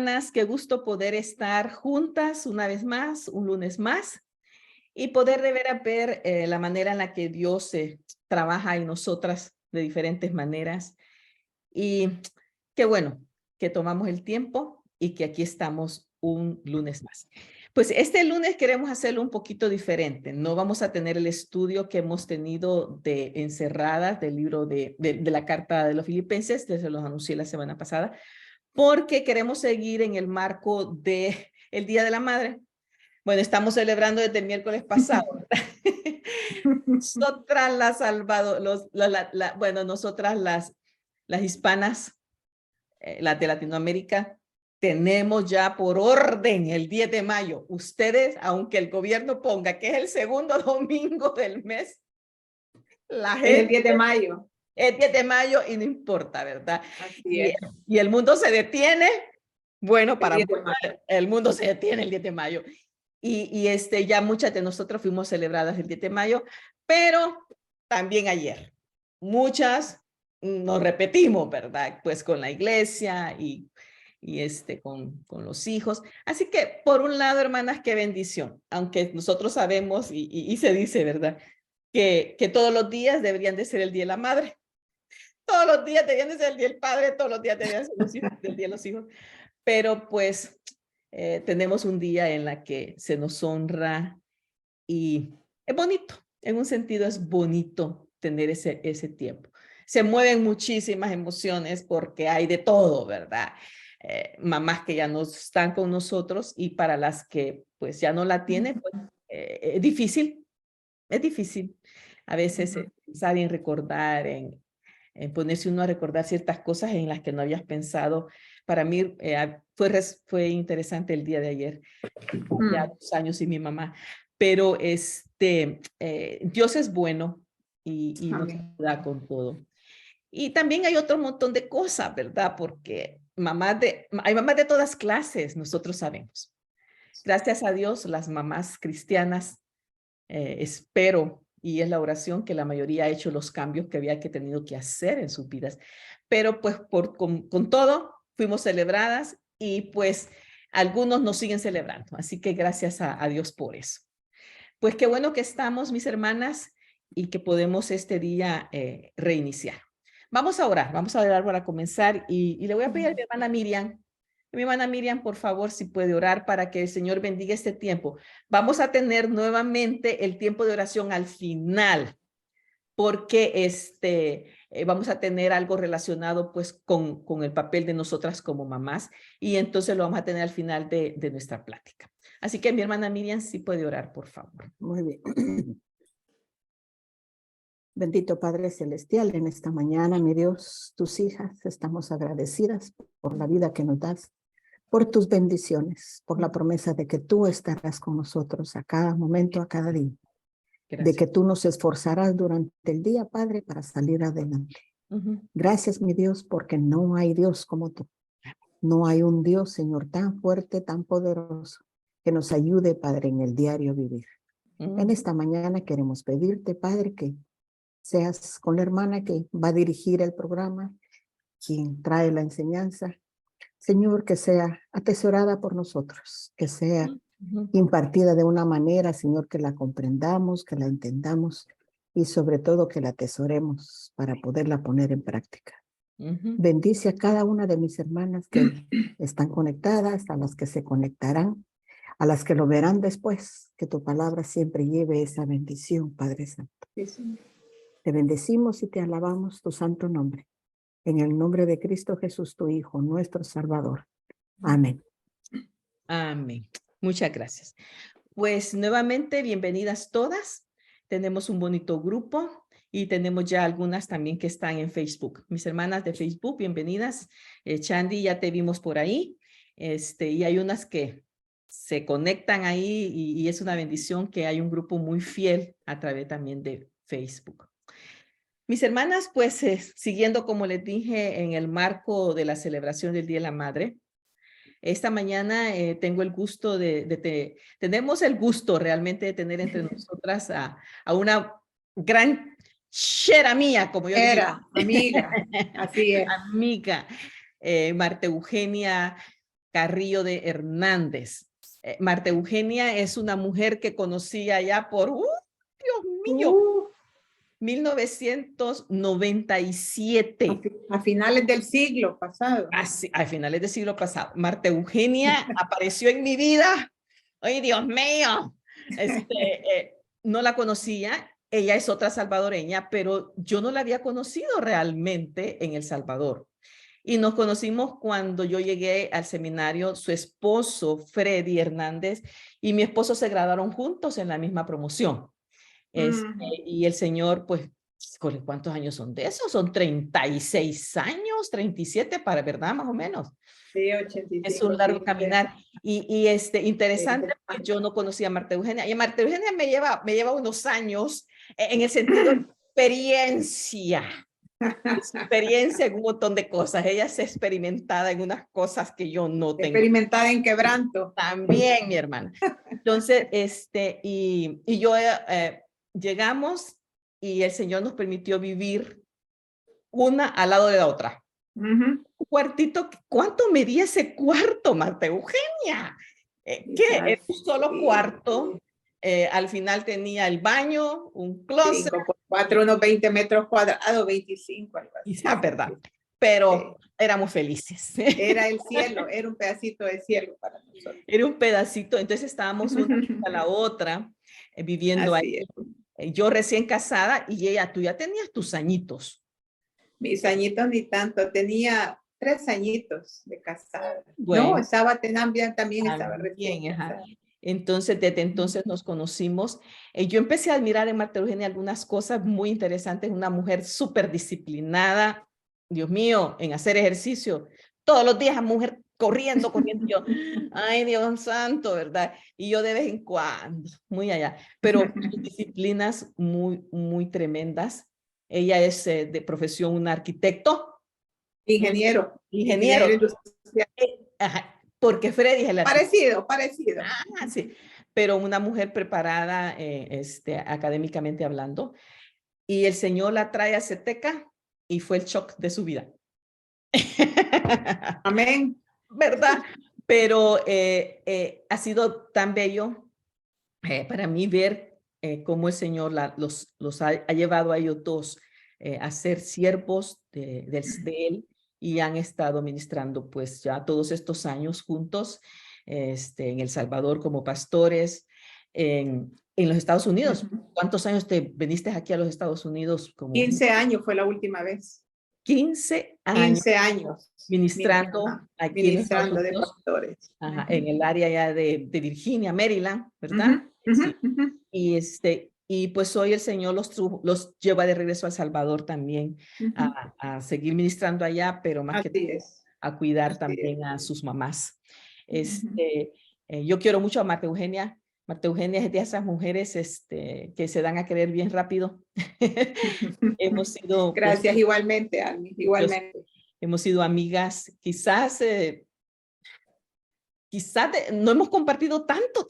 hermanas, qué gusto poder estar juntas una vez más, un lunes más, y poder de veras ver la manera en la que Dios trabaja en nosotras de diferentes maneras. Y qué bueno que tomamos el tiempo y que aquí estamos un lunes más. Pues este lunes queremos hacerlo un poquito diferente. No vamos a tener el estudio que hemos tenido de encerradas del libro de la carta de los Filipenses, que se los anuncié la semana pasada, porque queremos seguir en el marco de el Día de la Madre. Bueno, estamos celebrando desde el miércoles pasado, ¿verdad? Nosotras las bueno, nosotras las hispanas, las de Latinoamérica, tenemos ya por orden el 10 de mayo. Ustedes, aunque el gobierno ponga que es el segundo domingo del mes, la gente... Es el 10 de mayo. Es 10 de mayo y no importa, ¿verdad? Así es. Y el mundo se detiene. Bueno, para el mundo se detiene el 10 de mayo. Y ya muchas de nosotros fuimos celebradas el 10 de mayo, pero también ayer. Muchas nos repetimos, ¿verdad? Pues con la iglesia y con los hijos. Así que, por un lado, hermanas, qué bendición. Aunque nosotros sabemos y se dice, ¿verdad? Que todos los días deberían de ser el Día de la Madre. Todos los días deberían de ser el Día del Padre, todos los días deberían ser el Día de los Hijos. Pero pues tenemos un día en la que se nos honra y es bonito, en un sentido es bonito tener ese tiempo. Se mueven muchísimas emociones porque hay de todo, ¿verdad? Mamás que ya no están con nosotros y para las que pues ya no la tienen, pues, es difícil, es difícil. A veces pensar en recordar, en ponerse uno a recordar ciertas cosas en las que no habías pensado. Para mí fue interesante el día de ayer, ya 2 años sin mi mamá, pero Dios es bueno y nos ayuda con todo. Y también hay otro montón de cosas, ¿verdad? Porque hay mamás de todas clases, nosotros sabemos. Gracias a Dios, las mamás cristianas, espero, y es la oración que la mayoría ha hecho los cambios que había tenido que hacer en sus vidas. Pero pues con todo fuimos celebradas y pues algunos nos siguen celebrando. Así que gracias a Dios por eso. Pues qué bueno que estamos, mis hermanas, y que podemos este día reiniciar. Vamos a orar para comenzar y le voy a pedir a mi hermana Miriam, por favor, si puede orar para que el Señor bendiga este tiempo. Vamos a tener nuevamente el tiempo de oración al final, porque vamos a tener algo relacionado pues con el papel de nosotras como mamás y entonces lo vamos a tener al final de nuestra plática. Así que mi hermana Miriam, si puede orar, por favor. Muy bien. Bendito Padre Celestial, en esta mañana, mi Dios, tus hijas, estamos agradecidas por la vida que nos das, por tus bendiciones, por la promesa de que tú estarás con nosotros a cada momento, a cada día. Gracias. De que tú nos esforzarás durante el día, Padre, para salir adelante. Gracias, mi Dios, porque no hay Dios como tú. No hay un Dios, Señor, tan fuerte, tan poderoso, que nos ayude, Padre, en el diario vivir. En esta mañana queremos pedirte, Padre, que seas con la hermana que va a dirigir el programa, quien trae la enseñanza. Señor, que sea atesorada por nosotros, que sea impartida de una manera, Señor, que la comprendamos, que la entendamos y sobre todo que la atesoremos para poderla poner en práctica. Bendice a cada una de mis hermanas que están conectadas, a las que se conectarán, a las que lo verán después, que tu palabra siempre lleve esa bendición, Padre Santo. Sí. Te bendecimos y te alabamos tu santo nombre. En el nombre de Cristo Jesús, tu Hijo, nuestro Salvador. Amén. Amén. Muchas gracias. Pues nuevamente, bienvenidas todas. Tenemos un bonito grupo y tenemos ya algunas también que están en Facebook. Mis hermanas de Facebook, bienvenidas. Chandy, ya te vimos por ahí. Y hay unas que se conectan ahí y es una bendición que hay un grupo muy fiel a través también de Facebook. Mis hermanas, pues siguiendo como les dije en el marco de la celebración del Día de la Madre, esta mañana tengo el gusto tenemos el gusto realmente de tener entre nosotras a una gran chera mía, como yo digo. Amiga, así es. Amiga, Marta Eugenia Carrillo de Hernández. Marta Eugenia es una mujer que conocí allá por, Dios mío, 1997. A finales del siglo pasado. Así, a finales del siglo pasado. Marta Eugenia apareció en mi vida. ¡Ay, Dios mío! No la conocía. Ella es otra salvadoreña, pero yo no la había conocido realmente en El Salvador. Y nos conocimos cuando yo llegué al seminario, su esposo, Freddy Hernández, y mi esposo se graduaron juntos en la misma promoción. Y el señor, pues, ¿cuántos años son de eso? Son 36 años, 37 para, ¿verdad? Más o menos. Sí, 85. Es un largo caminar. Y interesante, pues, yo no conocía a Marta Eugenia. Y Marta Eugenia me lleva unos años en el sentido de experiencia. Experiencia en un montón de cosas. Ella es experimentada en unas cosas que yo no tengo. Experimentada en quebranto. También, mi hermana. Entonces, y yo llegamos y el Señor nos permitió vivir una al lado de la otra. Un cuartito, ¿cuánto medía ese cuarto, Marta Eugenia? ¿Qué? Era un solo cuarto. Al final tenía el baño, un closet. 5 por 4, unos 20 metros cuadrados, 25. Algo así. Quizá, ¿verdad? Pero éramos felices. Era el cielo, era un pedacito de cielo para nosotros. Era un pedacito, entonces estábamos una a la otra, viviendo Así ahí. Yo recién casada y ella, tú ya tenías tus añitos. Mis añitos ni tanto, tenía 3 añitos de casada. Bueno, no, estaba también estaba recién casada. Entonces, desde entonces nos conocimos. Yo empecé a admirar en Marta Eugenia algunas cosas muy interesantes. Una mujer súper disciplinada, Dios mío, en hacer ejercicio. Todos los días, mujer corriendo. Yo, ay, Dios santo, ¿verdad? Y yo de vez en cuando, muy allá. Pero disciplinas muy, muy tremendas. Ella es de profesión un arquitecto. Ingeniero. Ajá. Porque Freddy es el parecido. Sí, pero una mujer preparada académicamente hablando. Y el Señor la trae a Ceteca y fue el shock de su vida. Amén. ¿Verdad? Pero ha sido tan bello para mí ver cómo el Señor los ha llevado a ellos dos a ser siervos de Él. Y han estado ministrando pues ya todos estos años juntos en El Salvador como pastores, en los Estados Unidos. ¿Cuántos años te viniste aquí a los Estados Unidos? 15 años fue la última vez. 15 años. 15 años. Ministrando aquí ministrando en de pastores. Ajá, en el área ya de Virginia, Maryland, ¿verdad? Sí. Y pues hoy el Señor los lleva de regreso a El Salvador también a seguir ministrando allá, pero más que a cuidar también a sus mamás. Yo quiero mucho a Marta Eugenia. Marta Eugenia es de esas mujeres que se dan a querer bien rápido. Hemos sido... Gracias, pues, igualmente, Almi, igualmente. Hemos sido amigas, quizás no hemos compartido tanto,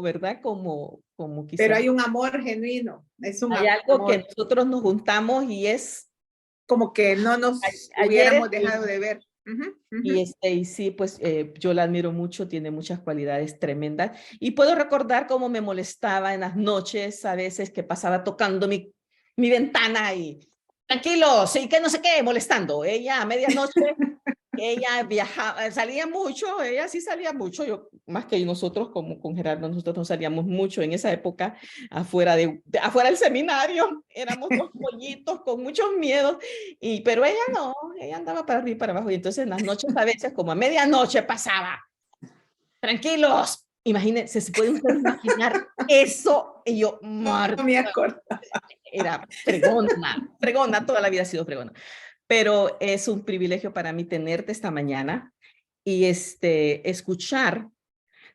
¿verdad? Como quizás. Pero hay un amor genuino. Hay algo que nosotros nos juntamos y es como que no nos hubiéramos dejado de ver. Y sí, pues yo la admiro mucho, tiene muchas cualidades tremendas. Y puedo recordar cómo me molestaba en las noches, a veces que pasaba tocando mi ventana y tranquilos, y que no sé qué, molestando. Ella a medianoche, ella viajaba, salía mucho, ella sí salía mucho, yo más que nosotros, como con Gerardo, nosotros no salíamos mucho en esa época afuera del seminario, éramos dos pollitos con muchos miedos, pero ella no, ella andaba para arriba y para abajo, y entonces en las noches a veces, como a medianoche pasaba, tranquilos, imagínense, se puede usted imaginar eso, y yo, Marta, no me acuerdo. Era fregona, toda la vida ha sido fregona. Pero es un privilegio para mí tenerte esta mañana y escuchar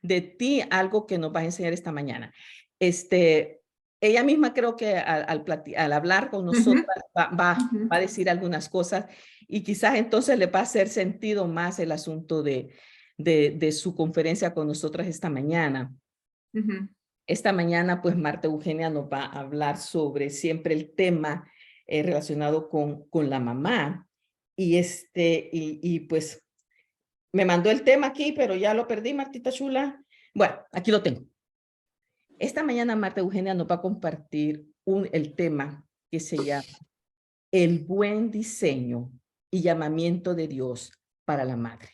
de ti algo que nos vas a enseñar esta mañana. Ella misma creo que al hablar con nosotros va a decir algunas cosas y quizás entonces le va a hacer sentido más el asunto de su conferencia con nosotras esta mañana. Esta mañana, pues, Marta Eugenia nos va a hablar sobre siempre el tema relacionado con la mamá. Y pues, me mandó el tema aquí, pero ya lo perdí, Martita chula. Bueno, aquí lo tengo. Esta mañana Marta Eugenia nos va a compartir el tema que se llama el buen diseño y llamamiento de Dios para la madre.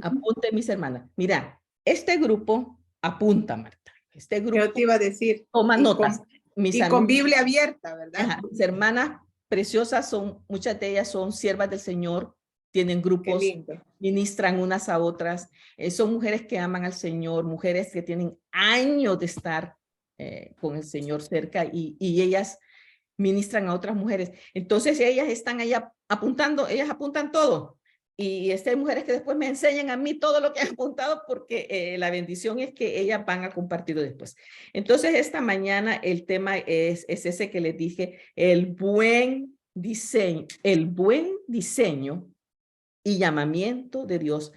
Apunte, mis hermanas. Mira, este grupo, apunta, Marta. Este grupo Yo te iba a decir. toma notas. Y con Biblia abierta, ¿verdad? Ajá, mis hermanas preciosas son, muchas de ellas son siervas del Señor, tienen grupos, ministran unas a otras. Son mujeres que aman al Señor, mujeres que tienen años de estar con el Señor cerca y ellas ministran a otras mujeres. Entonces ellas están allá apuntando, ellas apuntan todo. Y hay mujeres que después me enseñan a mí todo lo que han apuntado porque la bendición es que ellas van a compartirlo después. Entonces esta mañana el tema es ese que les dije, el buen diseño y llamamiento de Dios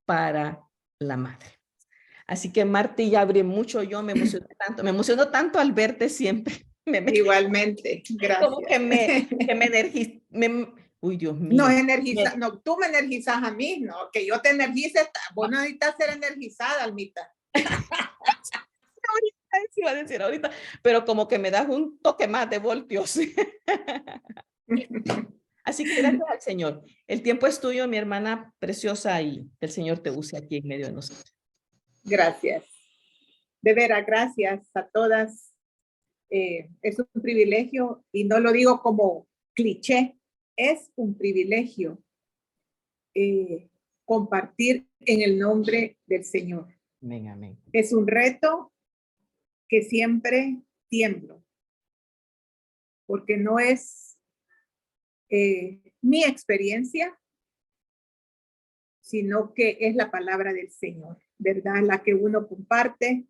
para la madre. Así que Marta, ya abre mucho, yo me emociono tanto al verte siempre. Igualmente, gracias. Como que me energiza, uy, Dios mío. No, no, tú me energizas a mí, no, que yo te energice, vos no necesitas ser energizada, Almita. Iba a decir ahorita, pero como que me das un toque más de voltios. Así que gracias al Señor. El tiempo es tuyo, mi hermana preciosa, y el Señor te use aquí en medio de nosotros. Gracias. De veras, gracias a todas. Es un privilegio, y no lo digo como cliché, es un privilegio compartir en el nombre del Señor. Amén, amén. Es un reto que siempre tiemblo, porque no es mi experiencia, sino que es la palabra del Señor, ¿verdad? La que uno comparte.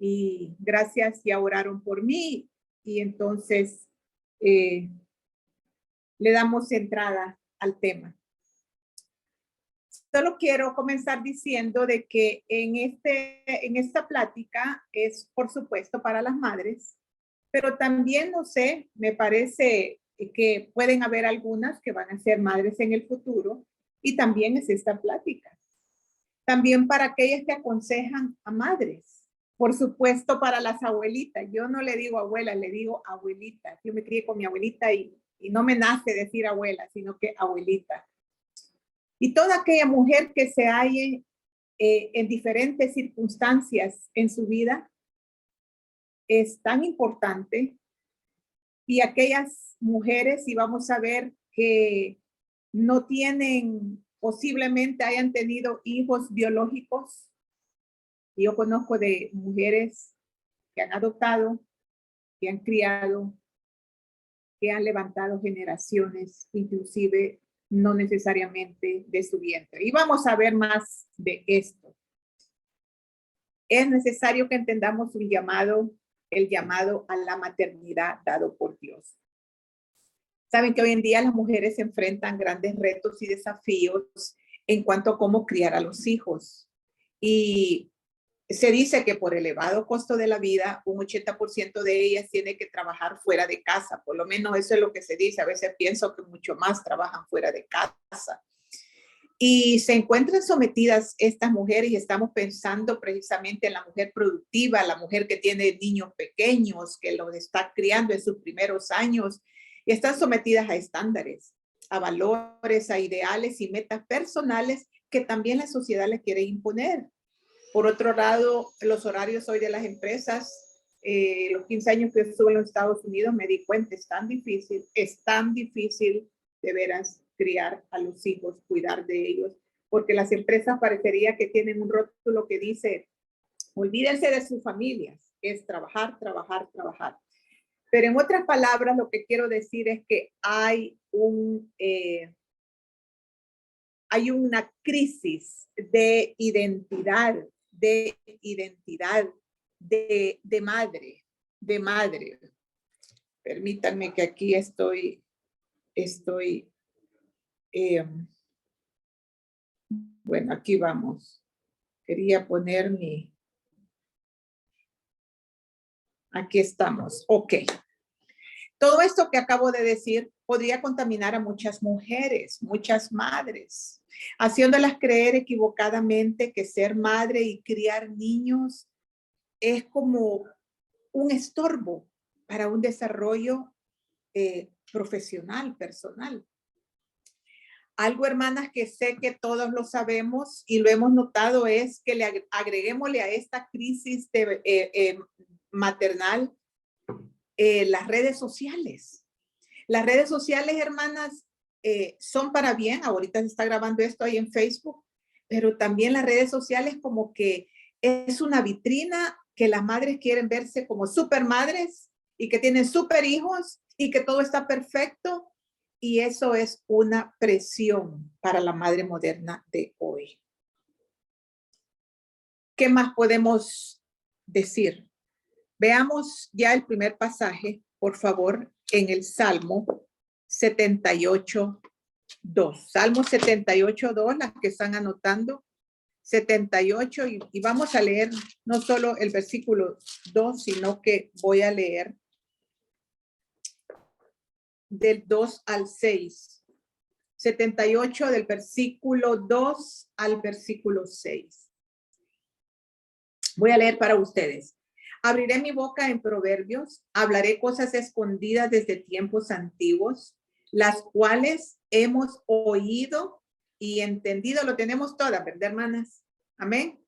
Y gracias, ya oraron por mí, y entonces le damos entrada al tema. Solo quiero comenzar diciendo de que en esta plática es, por supuesto, para las madres, pero también, no sé, me parece que pueden haber algunas que van a ser madres en el futuro, y también es esta plática. También para aquellas que aconsejan a madres. Por supuesto, para las abuelitas. Yo no le digo abuela, le digo abuelita. Yo me crié con mi abuelita y no me nace decir abuela, sino que abuelita. Y toda aquella mujer que se halle en diferentes circunstancias en su vida es tan importante. Y aquellas mujeres, y vamos a ver que no tienen, posiblemente hayan tenido hijos biológicos. Yo conozco de mujeres que han adoptado, que han criado, que han levantado generaciones, inclusive no necesariamente de su vientre. Y vamos a ver más de esto. Es necesario que entendamos el llamado a la maternidad dado por Dios. Saben que hoy en día las mujeres se enfrentan grandes retos y desafíos en cuanto a cómo criar a los hijos. Y se dice que por el elevado costo de la vida, un 80% de ellas tiene que trabajar fuera de casa. Por lo menos eso es lo que se dice. A veces pienso que mucho más trabajan fuera de casa. Y se encuentran sometidas estas mujeres, y estamos pensando precisamente en la mujer productiva, la mujer que tiene niños pequeños, que los está criando en sus primeros años, y están sometidas a estándares, a valores, a ideales y metas personales que también la sociedad les quiere imponer. Por otro lado, los horarios hoy de las empresas, los 15 años que estuve en los Estados Unidos, me di cuenta, es tan difícil de veras criar a los hijos, cuidar de ellos, porque las empresas parecería que tienen un rótulo que dice, olvídense de sus familias, es trabajar, trabajar, trabajar. Pero en otras palabras, lo que quiero decir es que hay una crisis de identidad, de madre. Permítanme que aquí estoy bueno, aquí vamos. Quería poner aquí estamos. Ok. Todo esto que acabo de decir podría contaminar a muchas mujeres, muchas madres, haciéndolas creer equivocadamente que ser madre y criar niños es como un estorbo para un desarrollo profesional, personal. Algo, hermanas, que sé que todos lo sabemos y lo hemos notado es que le agreguémosle a esta crisis maternal las redes sociales. Las redes sociales, hermanas, son para bien. Ahorita se está grabando esto ahí en Facebook, pero también las redes sociales como que es una vitrina que las madres quieren verse como super madres y que tienen super hijos y que todo está perfecto. Y eso es una presión para la madre moderna de hoy. ¿Qué más podemos decir? Veamos ya el primer pasaje, por favor, en el Salmo 78:2. Salmo 78:2, las que están anotando, 78, y vamos a leer no solo el versículo 2, sino que voy a leer del 2 al 6. 78 del versículo 2 al versículo 6. Voy a leer para ustedes. Abriré mi boca en proverbios, hablaré cosas escondidas desde tiempos antiguos, las cuales hemos oído y entendido. Lo tenemos todas, ¿verdad, hermanas? Amén.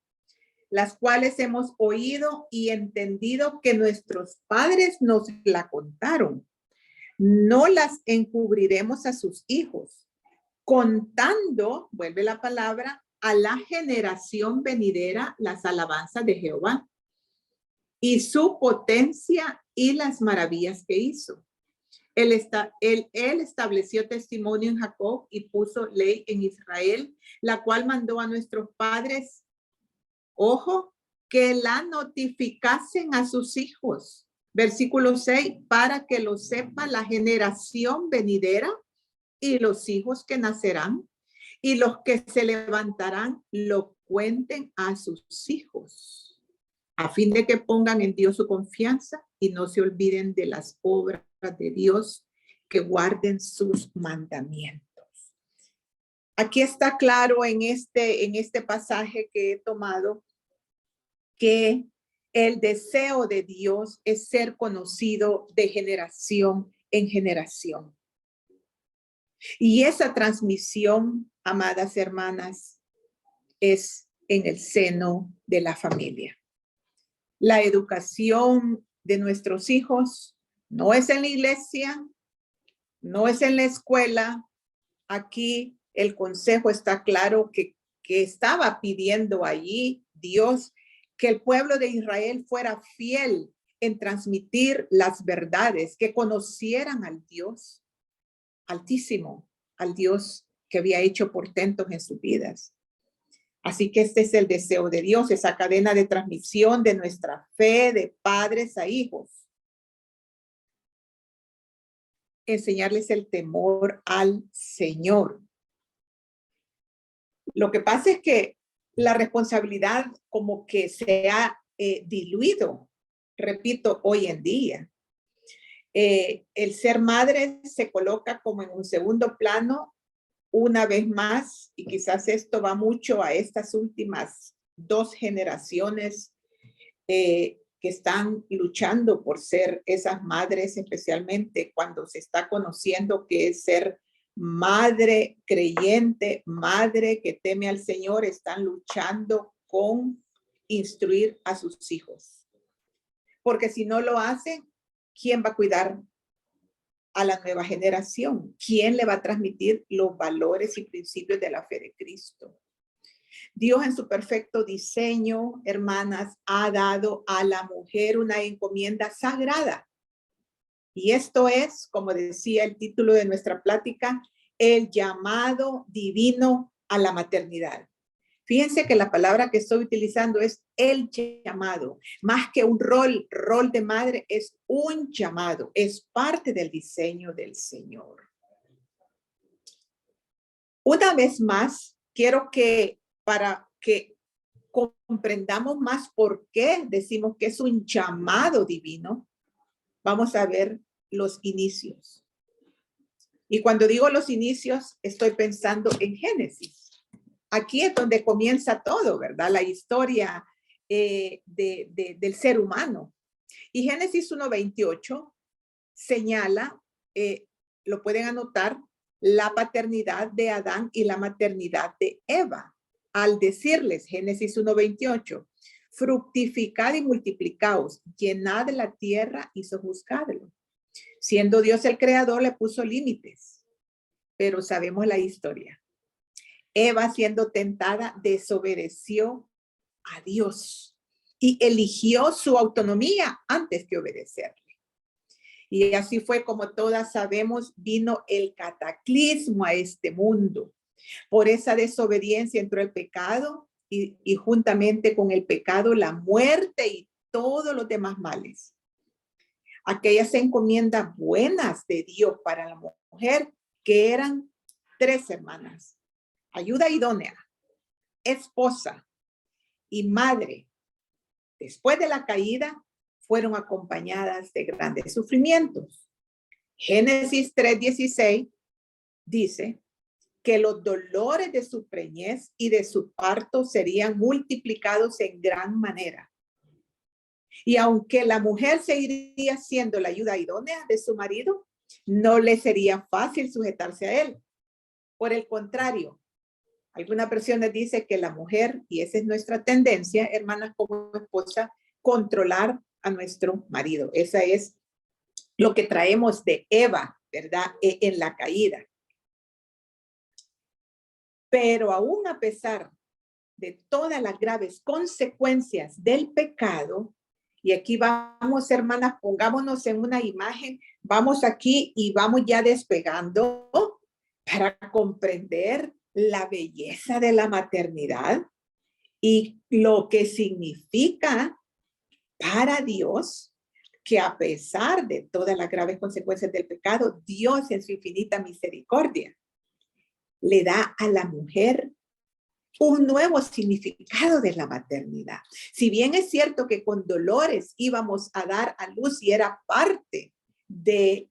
Las cuales hemos oído y entendido que nuestros padres nos la contaron. No las encubriremos a sus hijos, contando, vuelve la palabra, a la generación venidera las alabanzas de Jehová y su potencia y las maravillas que hizo. Él estableció testimonio en Jacob y puso ley en Israel, la cual mandó a nuestros padres, ojo, que la notificasen a sus hijos. Versículo 6, para que lo sepa la generación venidera y los hijos que nacerán y los que se levantarán lo cuenten a sus hijos, a fin de que pongan en Dios su confianza y no se olviden de las obras de Dios, que guarden sus mandamientos. Aquí está claro en este pasaje que he tomado que el deseo de Dios es ser conocido de generación en generación. Y esa transmisión, amadas hermanas, es en el seno de la familia. La educación de nuestros hijos no es en la iglesia, no es en la escuela. Aquí el consejo está claro que estaba pidiendo allí Dios que el pueblo de Israel fuera fiel en transmitir las verdades, que conocieran al Dios Altísimo, al Dios que había hecho portentos en sus vidas. Así que este es el deseo de Dios, esa cadena de transmisión de nuestra fe de padres a hijos. Enseñarles el temor al Señor. Lo que pasa es que la responsabilidad como que se ha diluido, repito, hoy en día. El ser madre se coloca como en un segundo plano una vez más, y quizás esto va mucho a estas últimas 2 generaciones que están luchando por ser esas madres, especialmente cuando se está conociendo que es ser madre creyente, madre que teme al Señor, están luchando con instruir a sus hijos. Porque si no lo hacen, ¿quién va a cuidar a la nueva generación? ¿Quién le va a transmitir los valores y principios de la fe de Cristo? Dios en su perfecto diseño, hermanas, ha dado a la mujer una encomienda sagrada. Y esto es, como decía el título de nuestra plática, el llamado divino a la maternidad. Fíjense que la palabra que estoy utilizando es el llamado. Más que un rol de madre, es un llamado. Es parte del diseño del Señor. Una vez más, quiero que para que comprendamos más por qué decimos que es un llamado divino, vamos a ver los inicios. Y cuando digo los inicios, estoy pensando en Génesis. Aquí es donde comienza todo, ¿verdad? La historia del ser humano. Y Génesis 1:28 señala, lo pueden anotar, la paternidad de Adán y la maternidad de Eva. Al decirles, Génesis 1:28, fructificad y multiplicaos, llenad la tierra y sojuzgadlo. Siendo Dios el creador, le puso límites, pero sabemos la historia. Eva, siendo tentada, desobedeció a Dios y eligió su autonomía antes que obedecerle. Y así fue como todas sabemos, vino el cataclismo a este mundo. Por esa desobediencia entró el pecado y juntamente con el pecado la muerte y todos los demás males. Aquellas encomiendas buenas de Dios para la mujer, que eran 3 hermanas: ayuda idónea, esposa y madre, después de la caída, fueron acompañadas de grandes sufrimientos. Génesis 3:16 dice que los dolores de su preñez y de su parto serían multiplicados en gran manera. Y aunque la mujer seguiría siendo la ayuda idónea de su marido, no le sería fácil sujetarse a él. Por el contrario, algunas versiones dicen que la mujer, y esa es nuestra tendencia, hermanas, como esposa, controlar a nuestro marido. Esa es lo que traemos de Eva, ¿verdad? En la caída. Pero aún a pesar de todas las graves consecuencias del pecado, y aquí vamos, hermanas, pongámonos en una imagen, vamos aquí y vamos ya despegando para comprender la belleza de la maternidad y lo que significa para Dios que a pesar de todas las graves consecuencias del pecado, Dios en su infinita misericordia le da a la mujer un nuevo significado de la maternidad. Si bien es cierto que con dolores íbamos a dar a luz y era parte del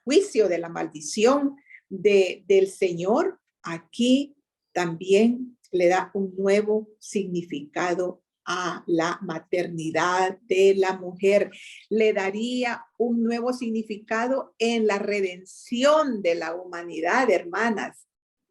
juicio, de la maldición del Señor, aquí también le da un nuevo significado a la maternidad de la mujer. Le daría un nuevo significado en la redención de la humanidad, hermanas.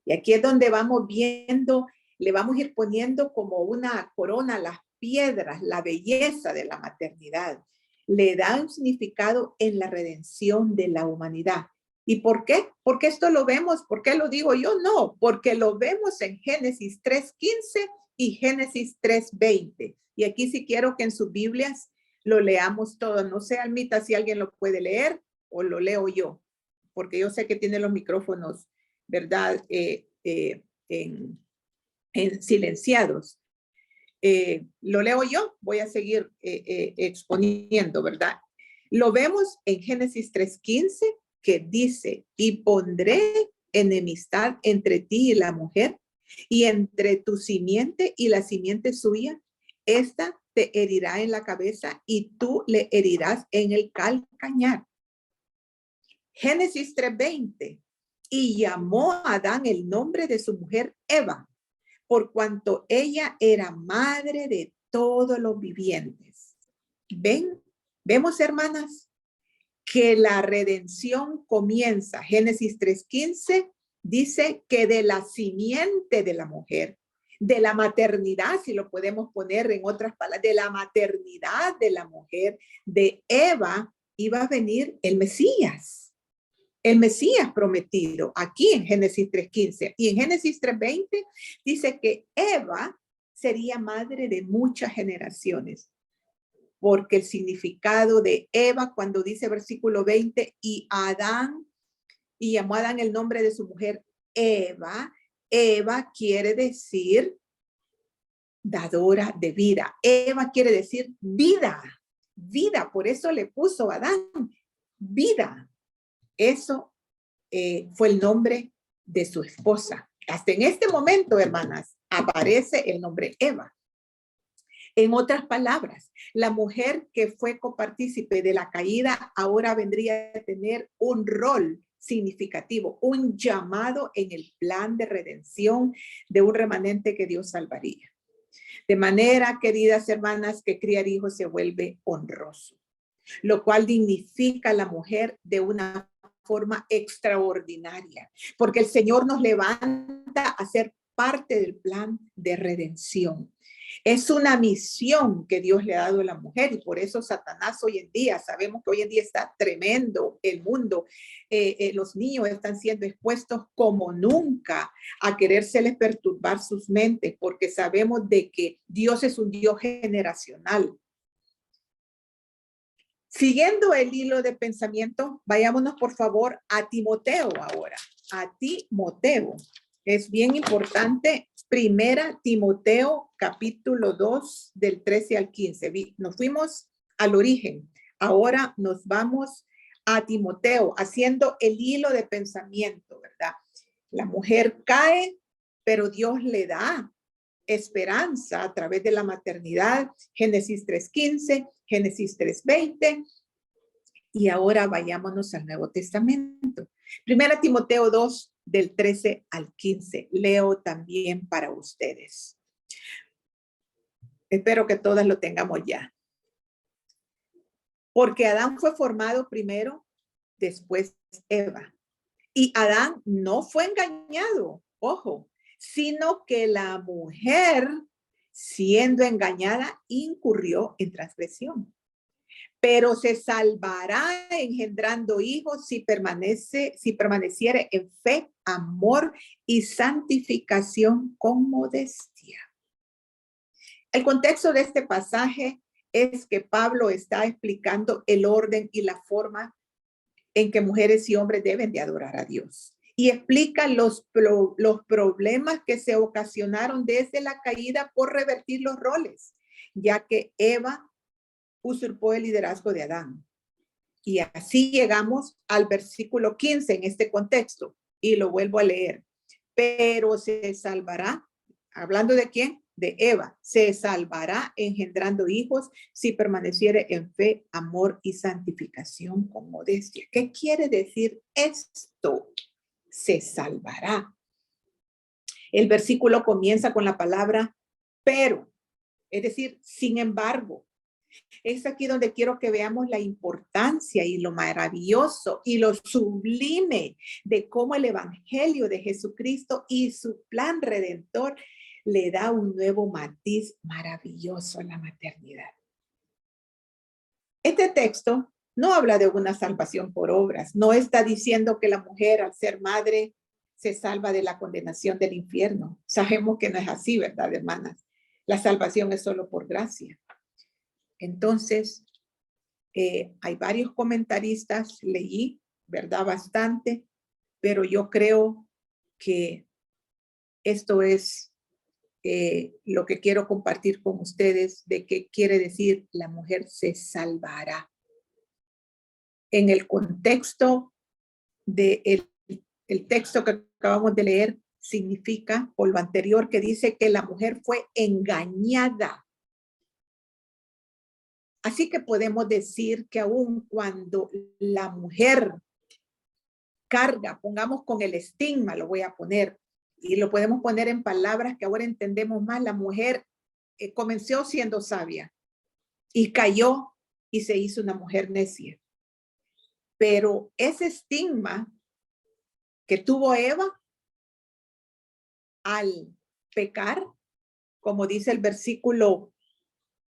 Y aquí es donde vamos viendo, le vamos a ir poniendo como una corona a las piedras, la belleza de la maternidad. Le da un significado en la redención de la humanidad. ¿Y por qué? Porque esto lo vemos. ¿Por qué lo digo yo? No, porque lo vemos en Génesis 3:15 y Génesis 3:20. Y aquí sí quiero que en sus Biblias lo leamos todo. No sé, Almita, si alguien lo puede leer o lo leo yo, porque yo sé que tiene los micrófonos, ¿verdad? En silenciados. Lo leo yo, voy a seguir exponiendo, ¿verdad? Lo vemos en Génesis 3:15, que dice, y pondré enemistad entre ti y la mujer, y entre tu simiente y la simiente suya. Esta te herirá en la cabeza y tú le herirás en el calcañar. Génesis 3:20. Y llamó a Adán el nombre de su mujer Eva, por cuanto ella era madre de todos los vivientes. ¿Ven? Vemos, hermanas, que la redención comienza. Génesis 3:15 dice que de la simiente de la mujer, de la maternidad, si lo podemos poner en otras palabras, de la maternidad de la mujer, de Eva, iba a venir el Mesías. El Mesías prometido, aquí en Génesis 3:15. Y en Génesis 3:20 dice que Eva sería madre de muchas generaciones. Porque el significado de Eva, cuando dice versículo 20, y llamó a Adán el nombre de su mujer Eva, Eva quiere decir dadora de vida. Eva quiere decir vida, vida. Por eso le puso a Adán vida. Eso fue el nombre de su esposa. Hasta en este momento, hermanas, aparece el nombre Eva. En otras palabras, la mujer que fue copartícipe de la caída ahora vendría a tener un rol significativo, un llamado en el plan de redención de un remanente que Dios salvaría. De manera, queridas hermanas, que criar hijos se vuelve honroso, lo cual dignifica a la mujer de una forma extraordinaria, porque el Señor nos levanta a ser parte del plan de redención. Es una misión que Dios le ha dado a la mujer y por eso Satanás hoy en día, sabemos que hoy en día está tremendo el mundo. Los niños están siendo expuestos como nunca a querérseles perturbar sus mentes porque sabemos de que Dios es un Dios generacional. Siguiendo el hilo de pensamiento, vayámonos por favor a Timoteo ahora. A Timoteo. Es bien importante. Primera Timoteo, capítulo 2, del 13 al 15. Nos fuimos al origen. Ahora nos vamos a Timoteo, haciendo el hilo de pensamiento, ¿verdad? La mujer cae, pero Dios le da esperanza a través de la maternidad. Génesis 3:15, Génesis 3:20. Y ahora vayámonos al Nuevo Testamento. Primera Timoteo 2, del 13 al 15. Leo también para ustedes. Espero que todas lo tengamos ya. Porque Adán fue formado primero, después Eva. Y Adán no fue engañado, ojo, sino que la mujer, siendo engañada, incurrió en transgresión. Pero se salvará engendrando hijos si permaneciere en fe, amor y santificación con modestia. El contexto de este pasaje es que Pablo está explicando el orden y la forma en que mujeres y hombres deben de adorar a Dios. Y explica los problemas que se ocasionaron desde la caída por revertir los roles, ya que Eva usurpó el liderazgo de Adán. Y así llegamos al versículo 15 en este contexto. Y lo vuelvo a leer. Pero se salvará, hablando de quién, de Eva, se salvará engendrando hijos si permaneciere en fe, amor y santificación con modestia. ¿Qué quiere decir esto? Se salvará. El versículo comienza con la palabra pero, es decir, sin embargo. Es aquí donde quiero que veamos la importancia y lo maravilloso y lo sublime de cómo el evangelio de Jesucristo y su plan redentor le da un nuevo matiz maravilloso a la maternidad. Este texto no habla de una salvación por obras, no está diciendo que la mujer al ser madre se salva de la condenación del infierno. Sabemos que no es así, ¿verdad, hermanas? La salvación es solo por gracia. Entonces, hay varios comentaristas, leí, ¿verdad? Bastante, pero yo creo que esto es lo que quiero compartir con ustedes de qué quiere decir la mujer se salvará. En el contexto del texto que acabamos de leer, significa, por lo anterior que dice que la mujer fue engañada. Así que podemos decir que aun cuando la mujer carga, pongamos con el estigma, lo voy a poner, y lo podemos poner en palabras que ahora entendemos más, la mujer comenzó siendo sabia y cayó y se hizo una mujer necia. Pero ese estigma que tuvo Eva al pecar, como dice el versículo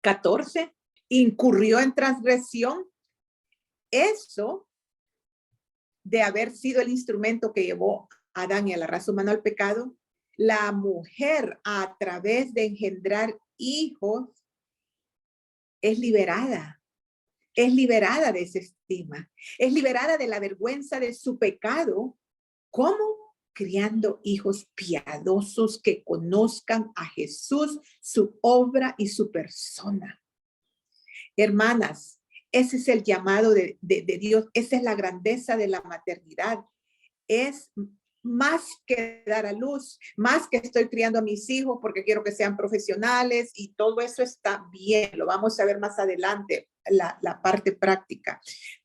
14, incurrió en transgresión. Eso de haber sido el instrumento que llevó a Adán y a la raza humana al pecado, la mujer a través de engendrar hijos es liberada de ese estigma, es liberada de la vergüenza de su pecado. ¿Cómo? Criando hijos piadosos que conozcan a Jesús, su obra y su persona. Hermanas, ese es el llamado de Dios. Esa es la grandeza de la maternidad. Es más que dar a luz, más que estoy criando a mis hijos porque quiero que sean profesionales y todo eso está bien, lo vamos a ver más adelante, la parte práctica.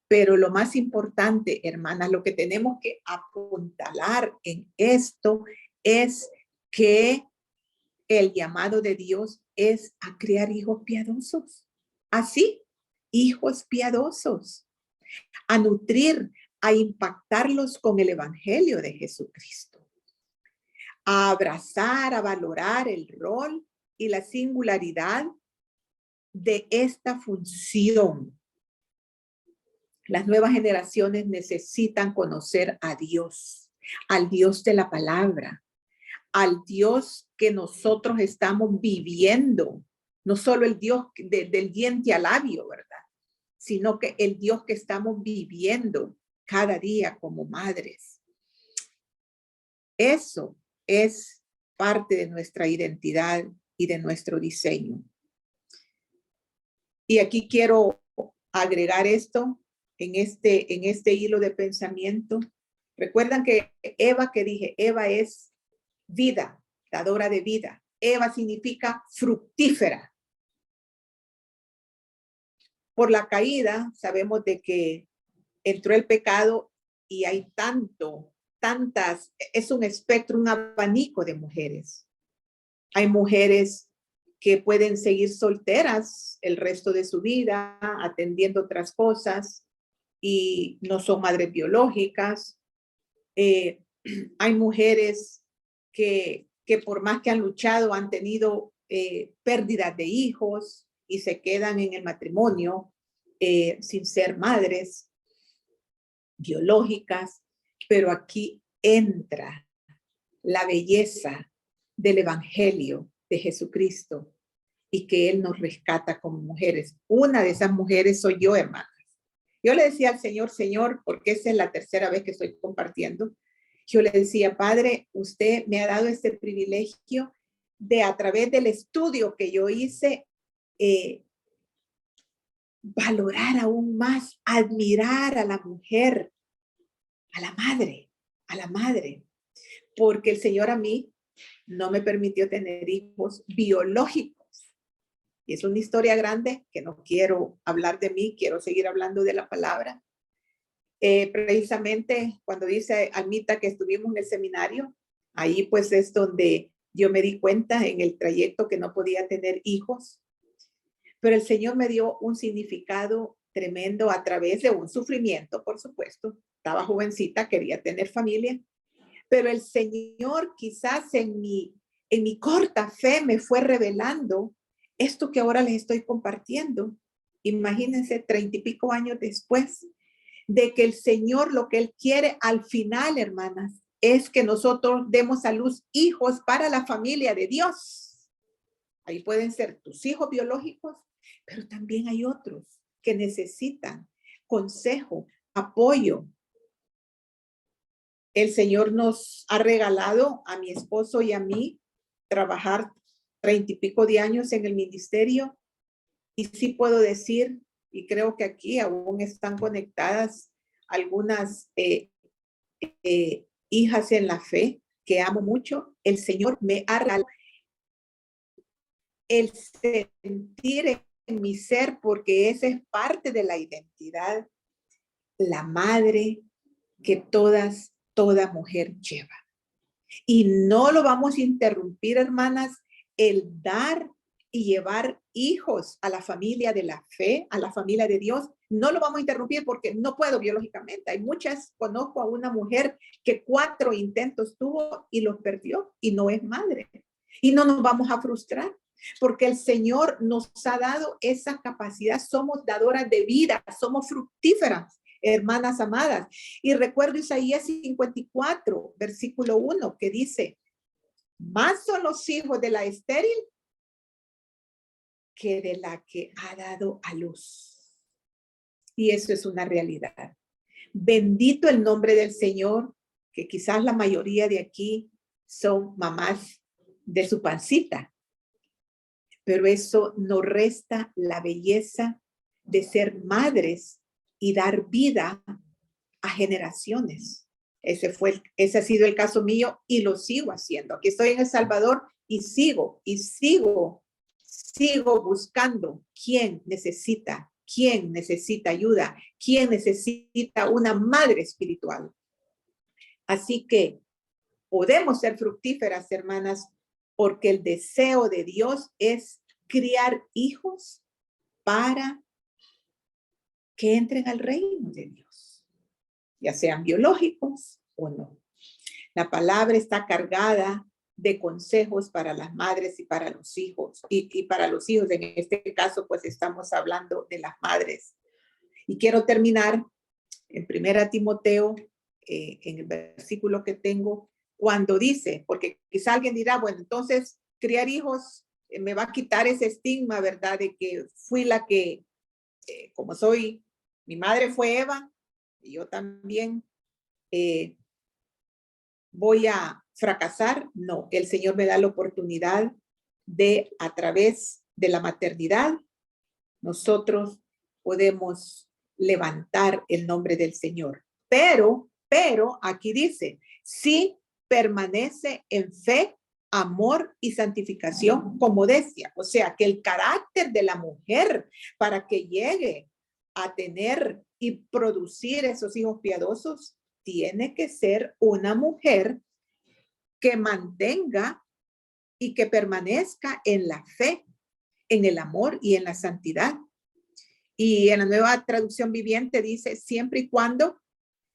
Pero lo más importante, hermanas, lo que tenemos que apuntalar en esto es que el llamado de Dios es a criar hijos piadosos. Así, hijos piadosos, a nutrir, a impactarlos con el evangelio de Jesucristo, a abrazar, a valorar el rol y la singularidad de esta función. Las nuevas generaciones necesitan conocer a Dios, al Dios de la palabra, al Dios que nosotros estamos viviendo, no solo el Dios del diente al labio, ¿verdad? Sino que el Dios que estamos viviendo cada día como madres. Eso es parte de nuestra identidad y de nuestro diseño. Y aquí quiero agregar esto en este hilo de pensamiento. Recuerdan que Eva, que dije, Eva es vida, dadora de vida. Eva significa fructífera. Por la caída, sabemos de que entró el pecado y hay tantas, es un espectro, un abanico de mujeres. Hay mujeres que pueden seguir solteras el resto de su vida, atendiendo otras cosas y no son madres biológicas. Hay mujeres que por más que han luchado, han tenido pérdidas de hijos y se quedan en el matrimonio sin ser madres biológicas, pero aquí entra la belleza del evangelio de Jesucristo y que Él nos rescata como mujeres. Una de esas mujeres soy yo, hermanas. Yo le decía al Señor, Señor, porque esa es la tercera vez que estoy compartiendo, yo le decía, Padre, usted me ha dado este privilegio de a través del estudio que yo hice, valorar aún más, admirar a la mujer, a la madre, porque el Señor a mí no me permitió tener hijos biológicos. Y es una historia grande que no quiero hablar de mí, quiero seguir hablando de la palabra. Precisamente cuando dice Almita que estuvimos en el seminario, ahí pues es donde yo me di cuenta en el trayecto que no podía tener hijos. Pero el Señor me dio un significado tremendo a través de un sufrimiento, por supuesto. Estaba jovencita, quería tener familia, pero el Señor quizás en mi corta fe me fue revelando esto que ahora les estoy compartiendo. Imagínense 30 y pico años después de que el Señor lo que Él quiere al final, hermanas, es que nosotros demos a luz hijos para la familia de Dios. Ahí pueden ser tus hijos biológicos, pero también hay otros que necesitan consejo, apoyo. El Señor nos ha regalado a mi esposo y a mí trabajar 30 y pico de años en el ministerio. Y sí puedo decir, y creo que aquí aún están conectadas algunas hijas en la fe que amo mucho. El Señor me ha regalado el sentir en mi ser, porque esa es parte de la identidad, la madre que toda mujer lleva. Y no lo vamos a interrumpir, hermanas, el dar y llevar hijos a la familia de la fe, a la familia de Dios, no lo vamos a interrumpir porque no puedo biológicamente. Hay muchas, conozco a una mujer que 4 intentos tuvo y los perdió y no es madre. Y no nos vamos a frustrar porque el Señor nos ha dado esa capacidad. Somos dadoras de vida, somos fructíferas, hermanas amadas. Y recuerdo Isaías 54, versículo 1, que dice, más son los hijos de la estéril que de la que ha dado a luz. Y eso es una realidad. Bendito el nombre del Señor, que quizás la mayoría de aquí son mamás de su pancita, pero eso no resta la belleza de ser madres y dar vida a generaciones. Ese ha sido el caso mío y lo sigo haciendo. Aquí estoy en El Salvador y sigo buscando quién necesita ayuda, quién necesita una madre espiritual. Así que podemos ser fructíferas, hermanas, porque el deseo de Dios es criar hijos para que entren al reino de Dios, ya sean biológicos o no. La palabra está cargada de consejos para las madres y para los hijos. Y para los hijos, en este caso, pues estamos hablando de las madres. Y quiero terminar en 1 Timoteo, en el versículo que tengo, cuando dice, porque quizá alguien dirá, bueno, entonces criar hijos me va a quitar ese estigma, ¿verdad? De que fui la que, como soy, mi madre fue Eva, y yo también voy a fracasar. No, el Señor me da la oportunidad de, a través de la maternidad, nosotros podemos levantar el nombre del Señor. Pero aquí dice, sí permanece en fe, amor y santificación con modestia. O sea, que el carácter de la mujer para que llegue a tener y producir esos hijos piadosos, tiene que ser una mujer que mantenga y que permanezca en la fe, en el amor y en la santidad. Y en la Nueva Traducción Viviente dice, siempre y cuando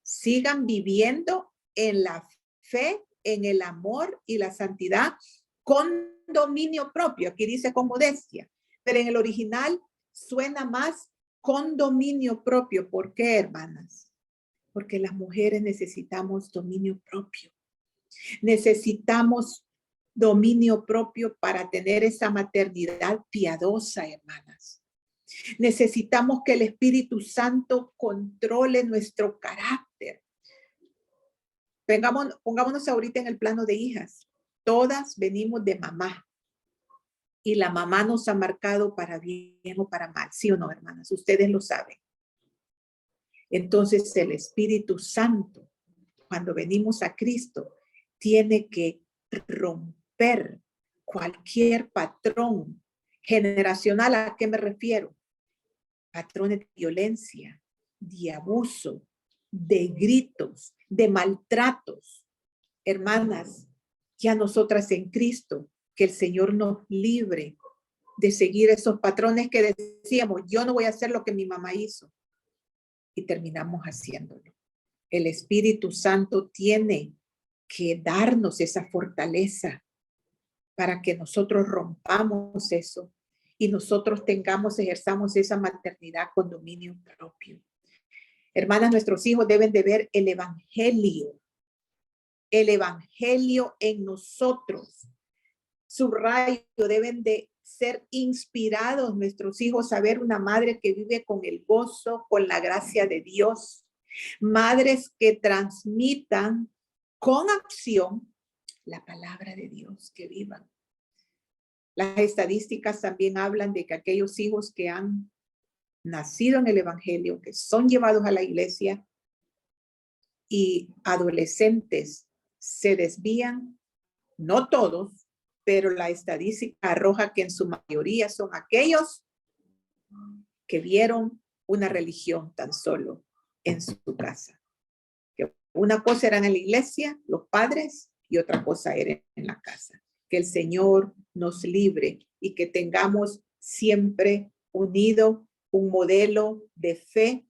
sigan viviendo en la fe, en el amor y la santidad con dominio propio. Aquí dice con modestia, pero en el original suena más con dominio propio. ¿Por qué, hermanas? Porque las mujeres necesitamos dominio propio. Necesitamos dominio propio para tener esa maternidad piadosa, hermanas. Necesitamos que el Espíritu Santo controle nuestro carácter. Pongámonos ahorita en el plano de hijas. Todas venimos de mamá. Y la mamá nos ha marcado para bien o para mal. ¿Sí o no, hermanas? Ustedes lo saben. Entonces el Espíritu Santo, cuando venimos a Cristo, tiene que romper cualquier patrón generacional. ¿A qué me refiero? Patrones de violencia, de abuso, de gritos, de maltratos. Hermanas, ya nosotras en Cristo, que el Señor nos libre de seguir esos patrones que decíamos, yo no voy a hacer lo que mi mamá hizo. Y terminamos haciéndolo. El Espíritu Santo tiene que darnos esa fortaleza para que nosotros rompamos eso y nosotros ejerzamos esa maternidad con dominio propio. Hermanas, nuestros hijos deben de ver el evangelio en nosotros. Subrayo, deben de ser inspirados nuestros hijos a ver una madre que vive con el gozo, con la gracia de Dios. Madres que transmitan con acción la palabra de Dios, que vivan. Las estadísticas también hablan de que aquellos hijos que han nacido en el evangelio, que son llevados a la iglesia y adolescentes se desvían, no todos, pero la estadística arroja que en su mayoría son aquellos que vieron una religión tan solo en su casa. Que una cosa era en la iglesia, los padres, y otra cosa era en la casa. Que el Señor nos libre y que tengamos siempre unido un modelo de fe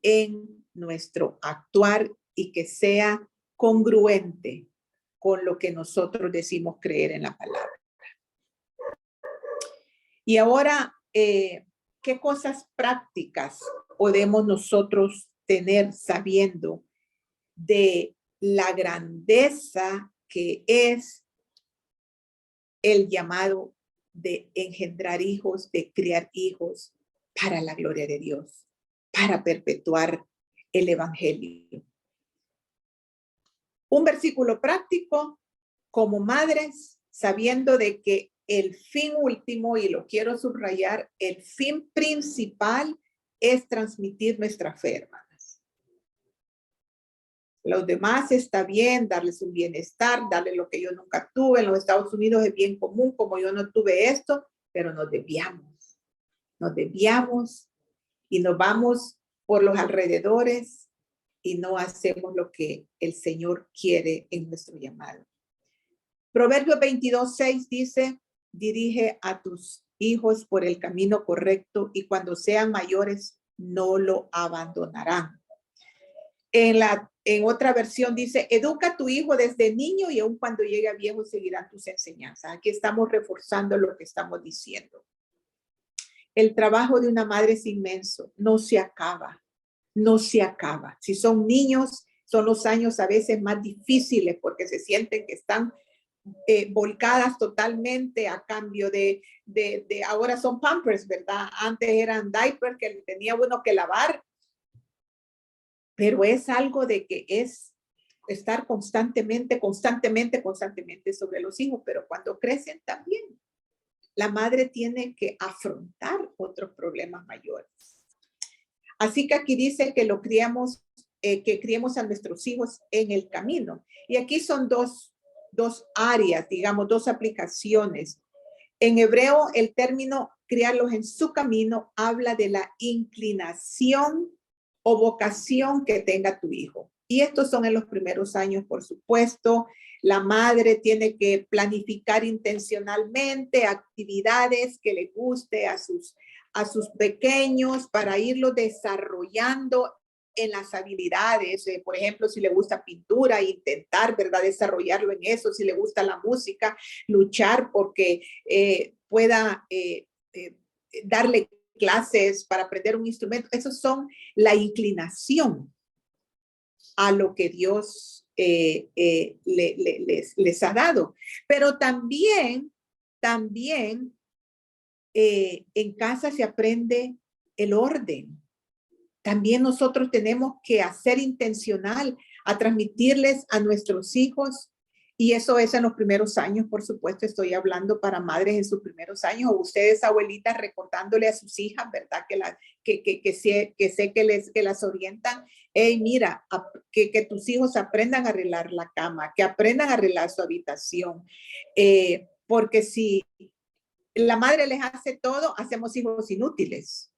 en nuestro actuar y que sea congruente con lo que nosotros decimos creer en la palabra. Y ahora, ¿qué cosas prácticas podemos nosotros tener sabiendo de la grandeza que es el llamado de engendrar hijos, de criar hijos para la gloria de Dios, para perpetuar el evangelio? Un versículo práctico, como madres, sabiendo de que el fin último, y lo quiero subrayar, el fin principal es transmitir nuestra fe, hermanas. Los demás está bien, darles un bienestar, darle lo que yo nunca tuve. En los Estados Unidos es bien común, como yo no tuve esto, pero nos desviamos y nos vamos por los alrededores y no hacemos lo que el Señor quiere en nuestro llamado. Proverbios 22:6 dice, dirige a tus hijos por el camino correcto y cuando sean mayores no lo abandonarán. En otra versión dice, educa a tu hijo desde niño y aun cuando llegue a viejo seguirán tus enseñanzas. Aquí estamos reforzando lo que estamos diciendo. El trabajo de una madre es inmenso, no se acaba, no se acaba. Si son niños, son los años a veces más difíciles porque se sienten que están volcadas totalmente a cambio de ahora son Pampers, ¿verdad? Antes eran diapers que tenía uno que lavar, pero es algo de que es estar constantemente sobre los hijos, pero cuando crecen también, la madre tiene que afrontar otros problemas mayores. Así que aquí dice que lo criamos, que criemos a nuestros hijos en el camino. Y aquí son dos áreas, digamos, dos aplicaciones. En hebreo, el término criarlos en su camino habla de la inclinación o vocación que tenga tu hijo. Y estos son en los primeros años, por supuesto. La madre tiene que planificar intencionalmente actividades que le guste a sus pequeños para irlo desarrollando en las habilidades. Por ejemplo, si le gusta pintura, intentar, ¿verdad?, desarrollarlo en eso. Si le gusta la música, luchar porque pueda darle clases para aprender un instrumento. Esos son la inclinación a lo que Dios les ha dado. Pero también en casa se aprende el orden. También nosotros tenemos que hacer intencional a transmitirles a nuestros hijos, y eso es en los primeros años, por supuesto. Estoy hablando para madres en sus primeros años, o ustedes, abuelitas, recordándole a sus hijas, ¿verdad? Que sé que las orientan. Hey, mira, que tus hijos aprendan a arreglar la cama, que aprendan a arreglar su habitación, porque si la madre les hace todo, hacemos hijos inútiles,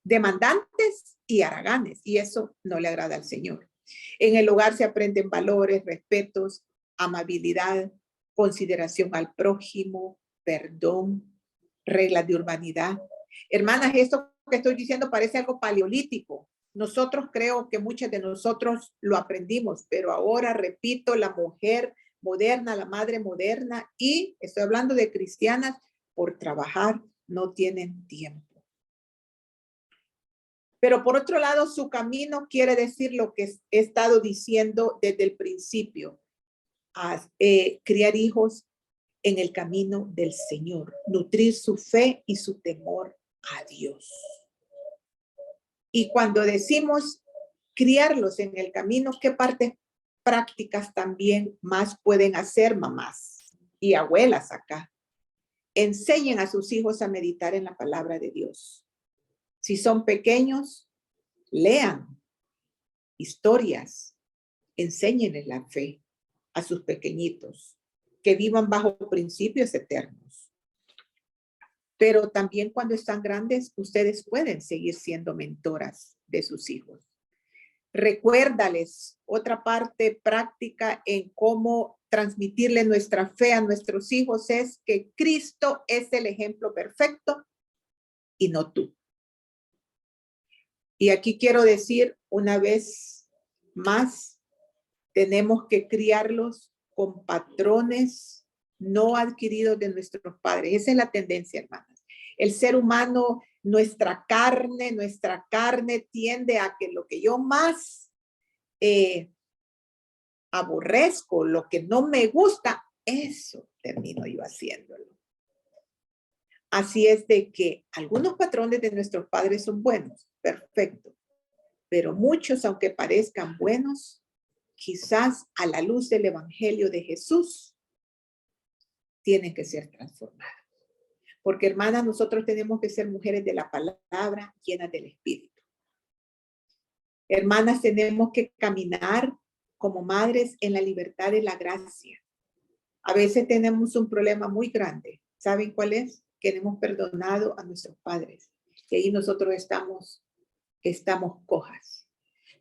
demandantes y haraganes, y eso no le agrada al Señor. En el hogar se aprenden valores, respetos, amabilidad, consideración al prójimo, perdón, reglas de urbanidad. Hermanas, esto que estoy diciendo parece algo paleolítico. Nosotros creo que muchas de nosotros lo aprendimos, pero ahora, repito, la mujer moderna, la madre moderna, y estoy hablando de cristianas, por trabajar no tienen tiempo. Pero por otro lado, su camino quiere decir lo que he estado diciendo desde el principio. Criar hijos en el camino del Señor, nutrir su fe y su temor a Dios. Y cuando decimos criarlos en el camino, ¿qué partes prácticas también más pueden hacer mamás y abuelas acá? Enseñen a sus hijos a meditar en la palabra de Dios. Si son pequeños, lean historias, enséñenles la fe a sus pequeñitos, que vivan bajo principios eternos. Pero también cuando están grandes, ustedes pueden seguir siendo mentoras de sus hijos. Recuérdales otra parte práctica en cómo transmitirle nuestra fe a nuestros hijos es que Cristo es el ejemplo perfecto y no tú. Y aquí quiero decir una vez más, tenemos que criarlos con patrones no adquiridos de nuestros padres. Esa es la tendencia, hermanas. El ser humano, nuestra carne tiende a que lo que yo más aborrezco, lo que no me gusta, eso termino yo haciéndolo. Así es de que algunos patrones de nuestros padres son buenos, perfecto, pero muchos, aunque parezcan buenos, quizás a la luz del Evangelio de Jesús, tienen que ser transformados. Porque, hermanas, nosotros tenemos que ser mujeres de la palabra, llenas del Espíritu. Hermanas, tenemos que caminar como madres en la libertad de la gracia. A veces tenemos un problema muy grande. ¿Saben cuál es? Que hemos perdonado a nuestros padres. Y ahí nosotros estamos cojas.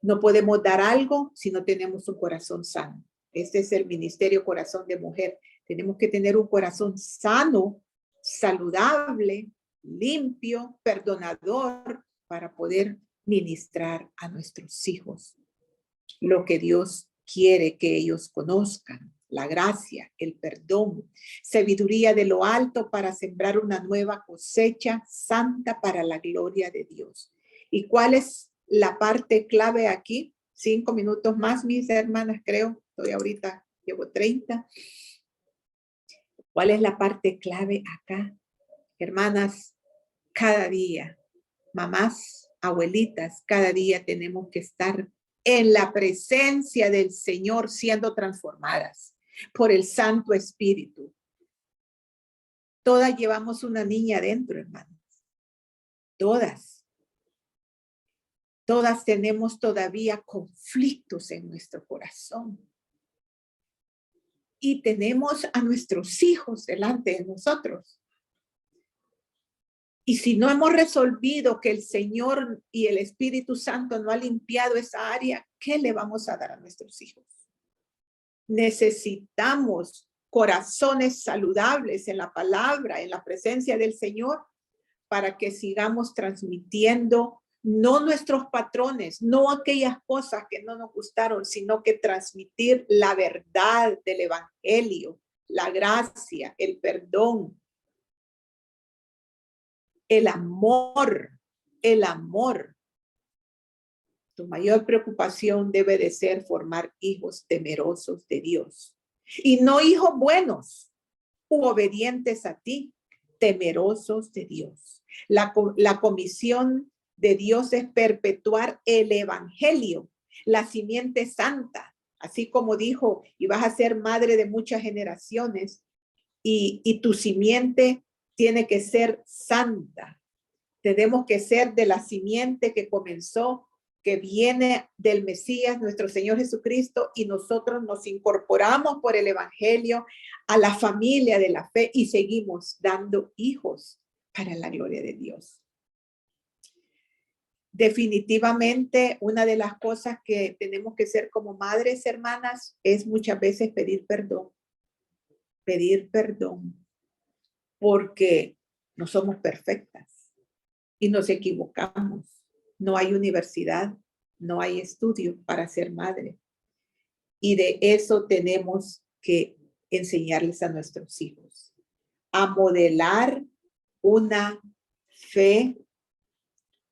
No podemos dar algo si no tenemos un corazón sano. Este es el ministerio Corazón de Mujer. Tenemos que tener un corazón sano, saludable, limpio, perdonador, para poder ministrar a nuestros hijos lo que Dios quiere que ellos conozcan: la gracia, el perdón, sabiduría de lo alto para sembrar una nueva cosecha santa para la gloria de Dios. ¿Y cuál es la parte clave aquí? 5 minutos más, mis hermanas, creo. Estoy ahorita, llevo 30. ¿Cuál es la parte clave acá? Hermanas, cada día, mamás, abuelitas, cada día tenemos que estar en la presencia del Señor siendo transformadas por el Santo Espíritu. Todas llevamos una niña adentro, hermanos. Todas. Todas tenemos todavía conflictos en nuestro corazón. Y tenemos a nuestros hijos delante de nosotros. Y si no hemos resolvido que el Señor y el Espíritu Santo no ha limpiado esa área, ¿qué le vamos a dar a nuestros hijos? Necesitamos corazones saludables en la palabra, en la presencia del Señor, para que sigamos transmitiendo no nuestros patrones, no aquellas cosas que no nos gustaron, sino que transmitir la verdad del evangelio, la gracia, el perdón, el amor, el amor. Tu mayor preocupación debe de ser formar hijos temerosos de Dios. Y no hijos buenos u obedientes a ti, temerosos de Dios. La comisión de Dios es perpetuar el evangelio, la simiente santa, así como dijo, y vas a ser madre de muchas generaciones, y tu simiente tiene que ser santa. Tenemos que ser de la simiente que comenzó, que viene del Mesías, nuestro Señor Jesucristo, y nosotros nos incorporamos por el evangelio a la familia de la fe y seguimos dando hijos para la gloria de Dios. Definitivamente, una de las cosas que tenemos que ser como madres, hermanas, es muchas veces pedir perdón. Pedir perdón, porque no somos perfectas y nos equivocamos. No hay universidad, no hay estudio para ser madre. Y de eso tenemos que enseñarles a nuestros hijos, a modelar una fe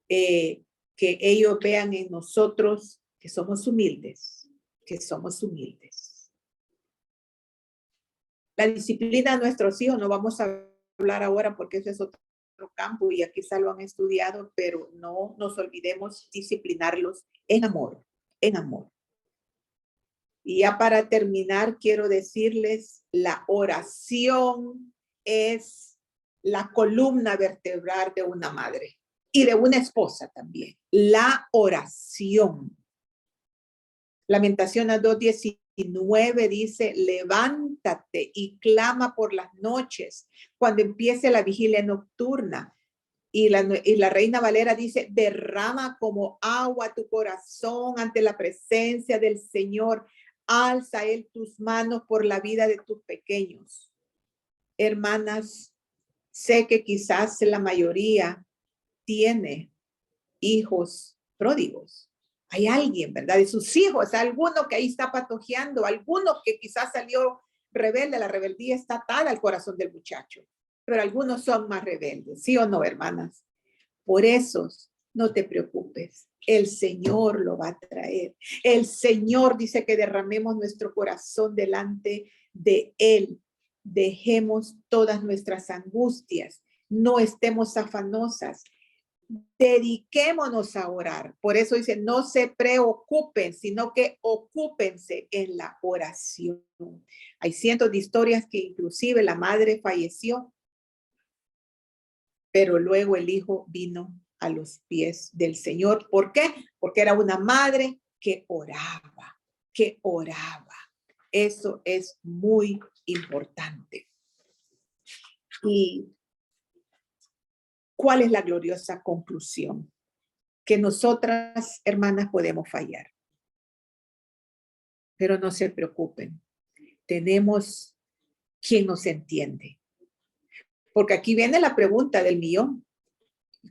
que ellos vean en nosotros que somos humildes, que somos humildes. La disciplina de nuestros hijos, no vamos a hablar ahora porque eso es otro campo y aquí quizá lo han estudiado, pero no nos olvidemos disciplinarlos en amor, en amor. Y ya para terminar, quiero decirles, la oración es la columna vertebral de una madre y de una esposa también. La oración. Lamentaciones 2:19 dice, levántate y clama por las noches cuando empiece la vigilia nocturna. Y la Reina Valera dice, derrama como agua tu corazón ante la presencia del Señor. Alza Él tus manos por la vida de tus pequeños. Hermanas, sé que quizás la mayoría tiene hijos pródigos. Hay alguien, ¿verdad? De sus hijos, alguno que ahí está patojeando, alguno que quizás salió rebelde. La rebeldía está atada al corazón del muchacho, pero algunos son más rebeldes, ¿sí o no, hermanas? Por eso, no te preocupes, el Señor lo va a traer. El Señor dice que derramemos nuestro corazón delante de Él. Dejemos todas nuestras angustias, no estemos afanosas. Dediquémonos a orar. Por eso dice, no se preocupen, sino que ocúpense en la oración. Hay cientos de historias que inclusive la madre falleció, pero luego el hijo vino a los pies del Señor. ¿Por qué? Porque era una madre que oraba, que oraba. Eso es muy importante. ¿Y cuál es la gloriosa conclusión? Que nosotras, hermanas, podemos fallar. Pero no se preocupen. Tenemos quien nos entiende. Porque aquí viene la pregunta del millón.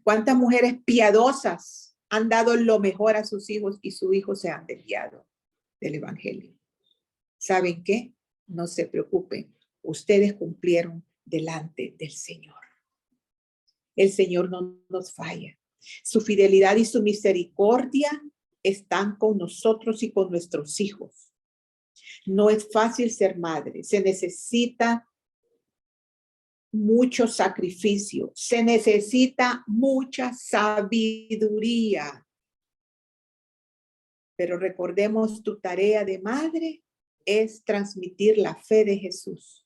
¿Cuántas mujeres piadosas han dado lo mejor a sus hijos y sus hijos se han desviado del evangelio? ¿Saben qué? No se preocupen. Ustedes cumplieron delante del Señor. El Señor no nos falla. Su fidelidad y su misericordia están con nosotros y con nuestros hijos. No es fácil ser madre. Se necesita mucho sacrificio. Se necesita mucha sabiduría. Pero recordemos, tu tarea de madre es transmitir la fe de Jesús.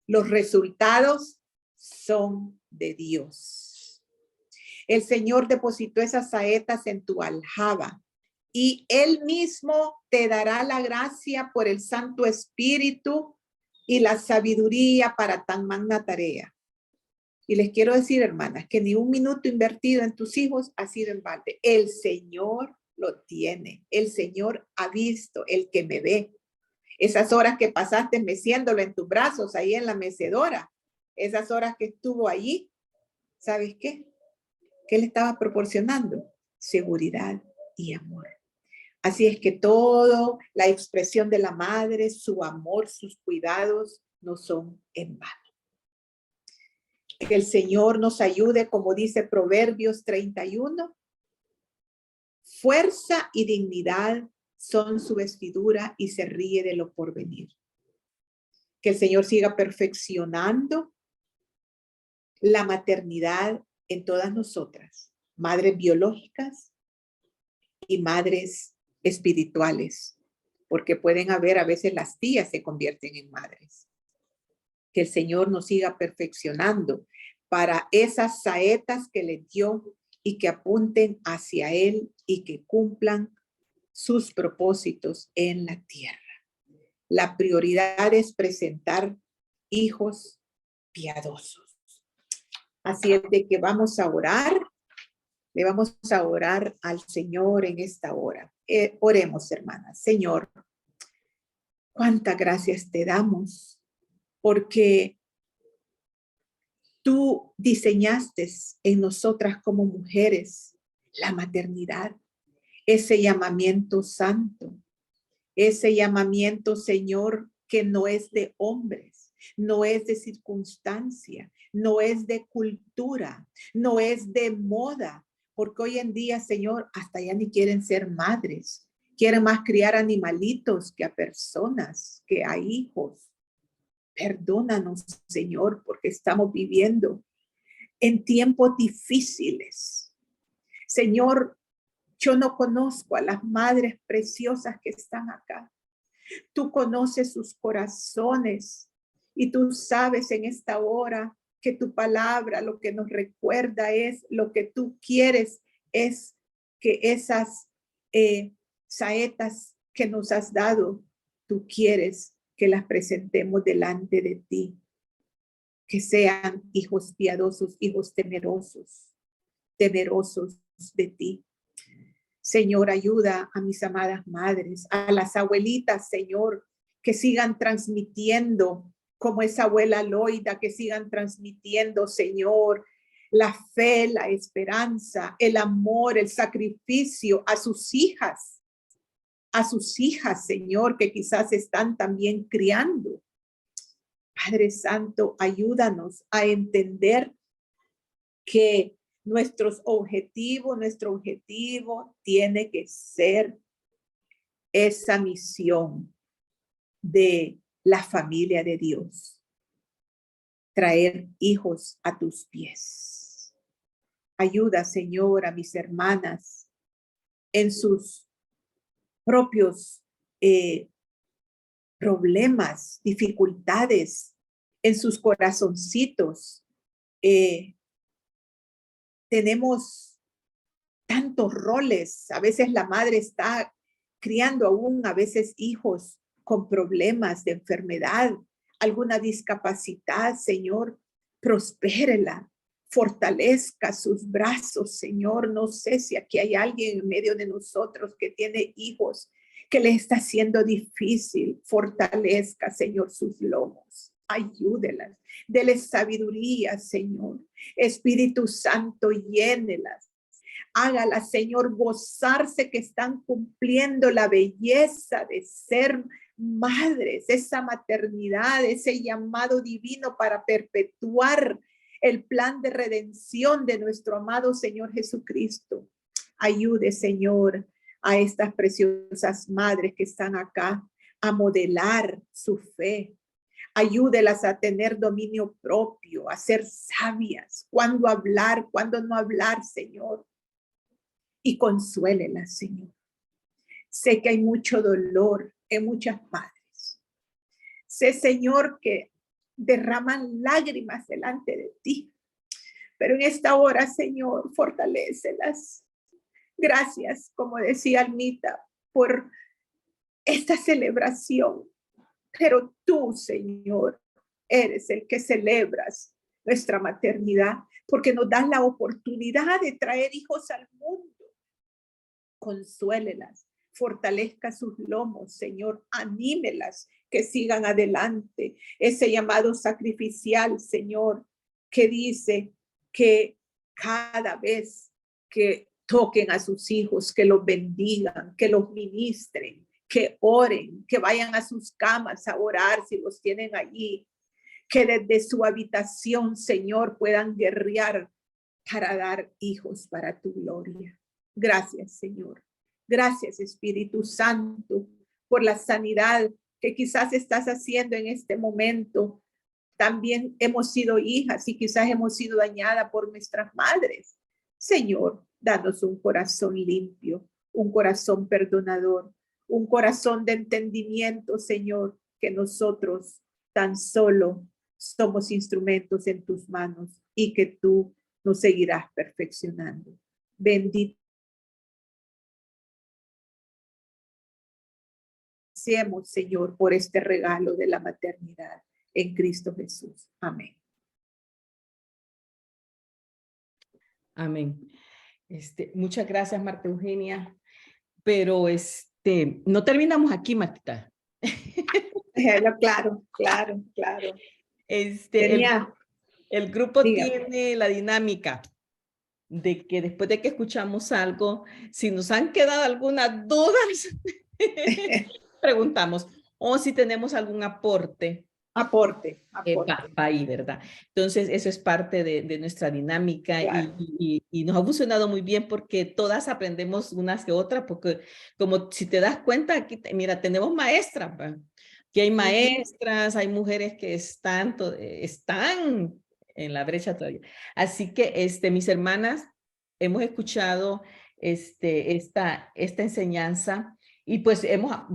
Los resultados son de Dios. El Señor depositó esas saetas en tu aljaba y Él mismo te dará la gracia por el Santo Espíritu y la sabiduría para tan magna tarea. Y les quiero decir, hermanas, que ni un minuto invertido en tus hijos ha sido en balde. El Señor lo tiene. El Señor ha visto, el que me ve. Esas horas que pasaste meciéndolo en tus brazos, ahí en la mecedora, esas horas que estuvo allí, ¿sabes qué? ¿Qué le estaba proporcionando? Seguridad y amor. Así es que todo la expresión de la madre, su amor, sus cuidados, no son en vano. Que el Señor nos ayude, como dice Proverbios 31. Fuerza y dignidad son su vestidura y se ríe de lo porvenir. Que el Señor siga perfeccionando la maternidad en todas nosotras, madres biológicas y madres espirituales, porque pueden haber, a veces las tías se convierten en madres. Que el Señor nos siga perfeccionando para esas saetas que le dio y que apunten hacia Él y que cumplan sus propósitos en la tierra. La prioridad es presentar hijos piadosos. Así es de que vamos a orar. Le vamos a orar al Señor en esta hora. Oremos, hermanas. Señor, cuántas gracias te damos porque tú diseñaste en nosotras como mujeres la maternidad, ese llamamiento santo, ese llamamiento, Señor, que no es de hombres, no es de circunstancia, no es de cultura, no es de moda, porque hoy en día, Señor, hasta ya ni quieren ser madres, quieren más criar animalitos que a personas, que a hijos. Perdónanos, Señor, porque estamos viviendo en tiempos difíciles. Señor, yo no conozco a las madres preciosas que están acá. Tú conoces sus corazones y tú sabes en esta hora que tu palabra lo que nos recuerda es lo que tú quieres es que esas saetas que nos has dado, tú quieres que las presentemos delante de ti, que sean hijos piadosos, hijos temerosos de ti. Señor, ayuda a mis amadas madres, a las abuelitas, Señor, que sigan transmitiendo como esa abuela Loida, que sigan transmitiendo, Señor, la fe, la esperanza, el amor, el sacrificio a sus hijas, Señor, que quizás están también criando. Padre Santo, ayúdanos a entender que nuestro objetivo tiene que ser esa misión de la familia de Dios. Traer hijos a tus pies. Ayuda, Señor, a mis hermanas en sus propios problemas, dificultades, en sus corazoncitos. Tenemos tantos roles. A veces la madre está criando aún a veces hijos con problemas de enfermedad, alguna discapacidad, Señor, prospérela, fortalezca sus brazos, Señor. No sé si aquí hay alguien en medio de nosotros que tiene hijos que le está haciendo difícil. Fortalezca, Señor, sus lomos. Ayúdelas. Dele sabiduría, Señor. Espíritu Santo, llénelas. Hágalas, Señor, gozarse que están cumpliendo la belleza de ser madres, esa maternidad, ese llamado divino para perpetuar el plan de redención de nuestro amado Señor Jesucristo. Ayude, Señor, a estas preciosas madres que están acá a modelar su fe. Ayúdelas a tener dominio propio, a ser sabias, cuándo hablar, cuándo no hablar, Señor. Y consuélelas, Señor. Sé que hay mucho dolor en muchas madres. Sé, Señor, que derraman lágrimas delante de ti. Pero en esta hora, Señor, fortalécelas. Gracias, como decía Almita, por esta celebración. Pero tú, Señor, eres el que celebras nuestra maternidad, porque nos das la oportunidad de traer hijos al mundo. Consuélelas, fortalezca sus lomos, Señor, anímelas que sigan adelante. Ese llamado sacrificial, Señor, que dice que cada vez que toquen a sus hijos, que los bendigan, que los ministren, que oren, que vayan a sus camas a orar si los tienen allí, que desde su habitación, Señor, puedan guerrear para dar hijos para tu gloria. Gracias, Señor. Gracias, Espíritu Santo, por la sanidad que quizás estás haciendo en este momento. También hemos sido hijas y quizás hemos sido dañadas por nuestras madres. Señor, danos un corazón limpio, un corazón perdonador, un corazón de entendimiento, Señor, que nosotros tan solo somos instrumentos en tus manos y que tú nos seguirás perfeccionando. Bendito seamos, Señor, por este regalo de la maternidad en Cristo Jesús. Amén. Amén. Muchas gracias, Marta Eugenia. Pero no terminamos aquí, Martita. Claro. El grupo Dígame. tiene la dinámica de que después de que escuchamos algo, si nos han quedado algunas dudas, preguntamos, o si tenemos algún aporte. Aporte. Va ahí, ¿verdad? Entonces, eso es parte de nuestra dinámica. Claro. Y nos ha funcionado muy bien porque todas aprendemos unas que otras, porque como si te das cuenta, aquí, mira, tenemos maestras, ¿verdad? Que hay maestras, hay mujeres que están en la brecha todavía. Así que, mis hermanas, hemos escuchado esta enseñanza y pues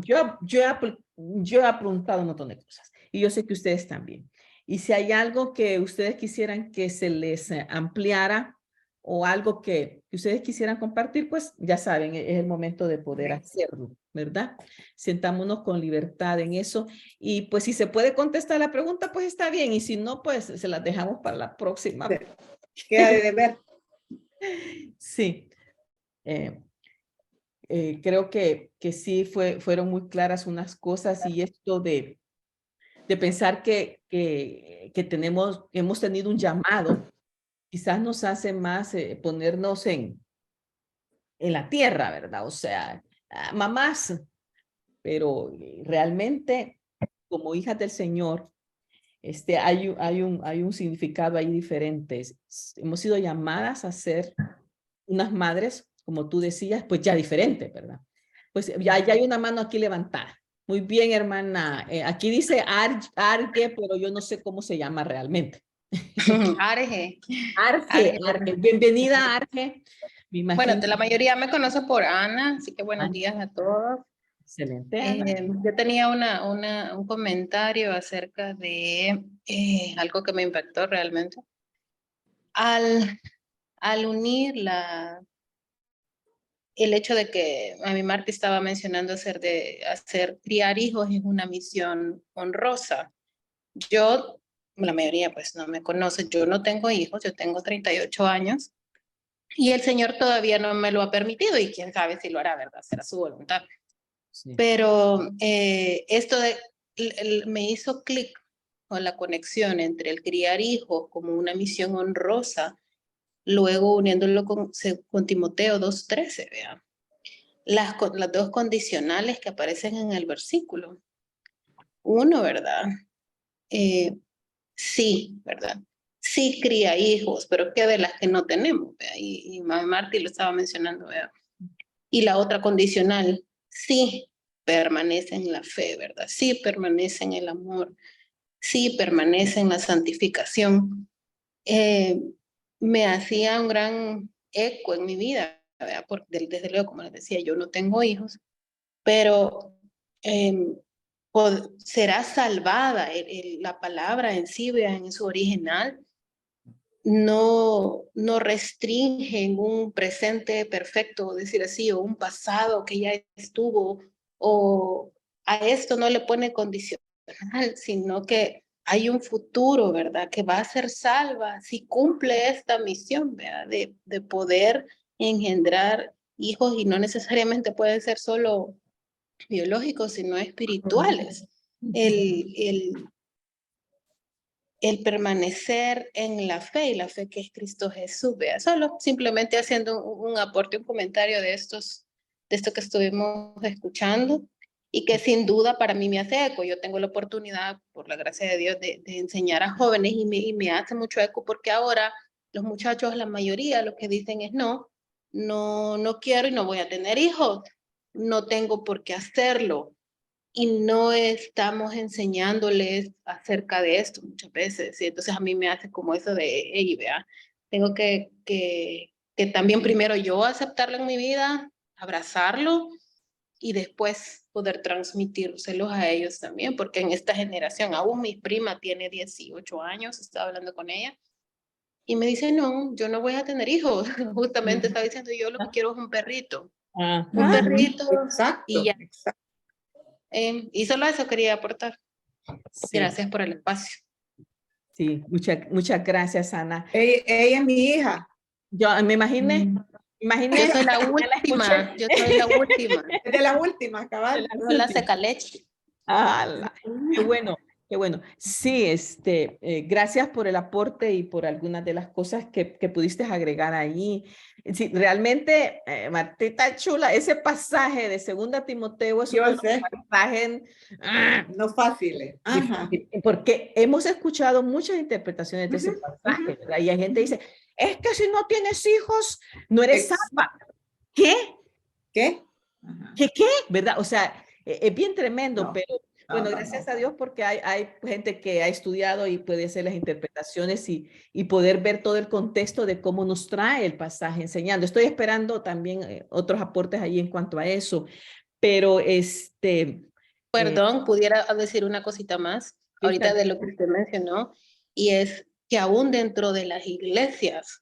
yo he apuntado un montón de cosas y yo sé que ustedes también. Y si hay algo que ustedes quisieran que se les ampliara o algo que ustedes quisieran compartir, pues ya saben, es el momento de poder hacerlo, ¿verdad? Sentámonos con libertad en eso y pues si se puede contestar la pregunta, pues está bien y si no, pues se las dejamos para la próxima. Queda de ver. Sí. Creo que sí fueron muy claras unas cosas y esto de pensar que hemos tenido un llamado, quizás nos hace más ponernos en la tierra, ¿verdad? O sea, mamás, pero realmente como hijas del Señor, hay un significado ahí diferente. Hemos sido llamadas a ser unas madres, como tú decías, pues ya diferentes, ¿verdad? Pues ya hay una mano aquí levantada. Muy bien, hermana. Aquí dice Arge, pero yo no sé cómo se llama realmente. Arge. Arge. Bienvenida, Arge. Bueno, la mayoría me conoce por Ana, así que buenos días a todos. Excelente, Ana. Yo tenía un comentario acerca de algo que me impactó realmente. Al unir el hecho de que a mi Marta estaba mencionando criar hijos es una misión honrosa. Yo, la mayoría pues no me conoce, yo no tengo hijos, yo tengo 38 años y el Señor todavía no me lo ha permitido y quién sabe si lo hará, ¿verdad? Será su voluntad. Sí. Pero esto me hizo clic con la conexión entre el criar hijos como una misión honrosa, luego uniéndolo con Timoteo 2:13, vean. Las dos condicionales que aparecen en el versículo. Uno, ¿verdad? Sí, ¿verdad? Sí cría hijos, pero ¿qué de las que no tenemos? ¿Vea? Y Marty lo estaba mencionando, ¿vea? Y la otra condicional, sí permanece en la fe, ¿verdad? Sí permanece en el amor, sí permanece en la santificación. Me hacía un gran eco en mi vida, ¿verdad? Porque desde luego, como les decía, yo no tengo hijos, pero será salvada. La palabra en sí, vean, en su original, no restringe en un presente perfecto, decir así, o un pasado que ya estuvo, o a esto no le pone condicional, sino que hay un futuro, ¿verdad? Que va a ser salva si cumple esta misión, ¿verdad? De poder engendrar hijos y no necesariamente pueden ser solo biológicos, sino espirituales. El permanecer en la fe y la fe que es Cristo Jesús, vea, solo simplemente haciendo un aporte, un comentario de esto que estuvimos escuchando y que sin duda para mí me hace eco. Yo tengo la oportunidad, por la gracia de Dios, de enseñar a jóvenes y me hace mucho eco porque ahora los muchachos, la mayoría, lo que dicen es no quiero y no voy a tener hijos, no tengo por qué hacerlo. Y no estamos enseñándoles acerca de esto muchas veces. Y entonces a mí me hace como eso de, hey, vea, tengo que también primero yo aceptarlo en mi vida, abrazarlo y después poder transmitírselos a ellos también, porque en esta generación, aún mi prima tiene 18 años, estaba hablando con ella, y me dice, no, yo no voy a tener hijos. Justamente estaba diciendo, yo lo que quiero es un perrito. Ajá. Un perrito Exacto, y ya. exacto. Y solo eso quería aportar. Sí, Gracias por el espacio. sí, muchas gracias, Ana. Ella es mi hija. Yo me imaginé, Yo soy la ya la última, escuché. yo soy la última. Es de las últimas, De cabal. las Yo soy la últimas. secaleche. ¡Hala! Qué bueno, qué bueno. Sí, gracias por el aporte y por algunas de las cosas que pudiste agregar ahí. Sí, realmente, Martita chula, ese pasaje de 2 Timoteo es Yo uno de los sé, pasajes no fáciles. Ajá. difíciles, porque hemos escuchado muchas interpretaciones de ese Ujú, pasaje, ujú. ¿verdad? Y hay gente que dice, es que si no tienes hijos, no eres Ex- salva. ¿Qué? ¿Qué? Ajá. ¿Qué? ¿Verdad? O sea, es bien tremendo, No, pero no, bueno, no, gracias no. a Dios porque hay gente que ha estudiado y puede hacer las interpretaciones y poder ver todo el contexto de cómo nos trae el pasaje enseñando. Estoy esperando también otros aportes ahí en cuanto a eso, pero Perdón, pudiera decir una cosita más ahorita de lo que usted mencionó, y es que aún dentro de las iglesias,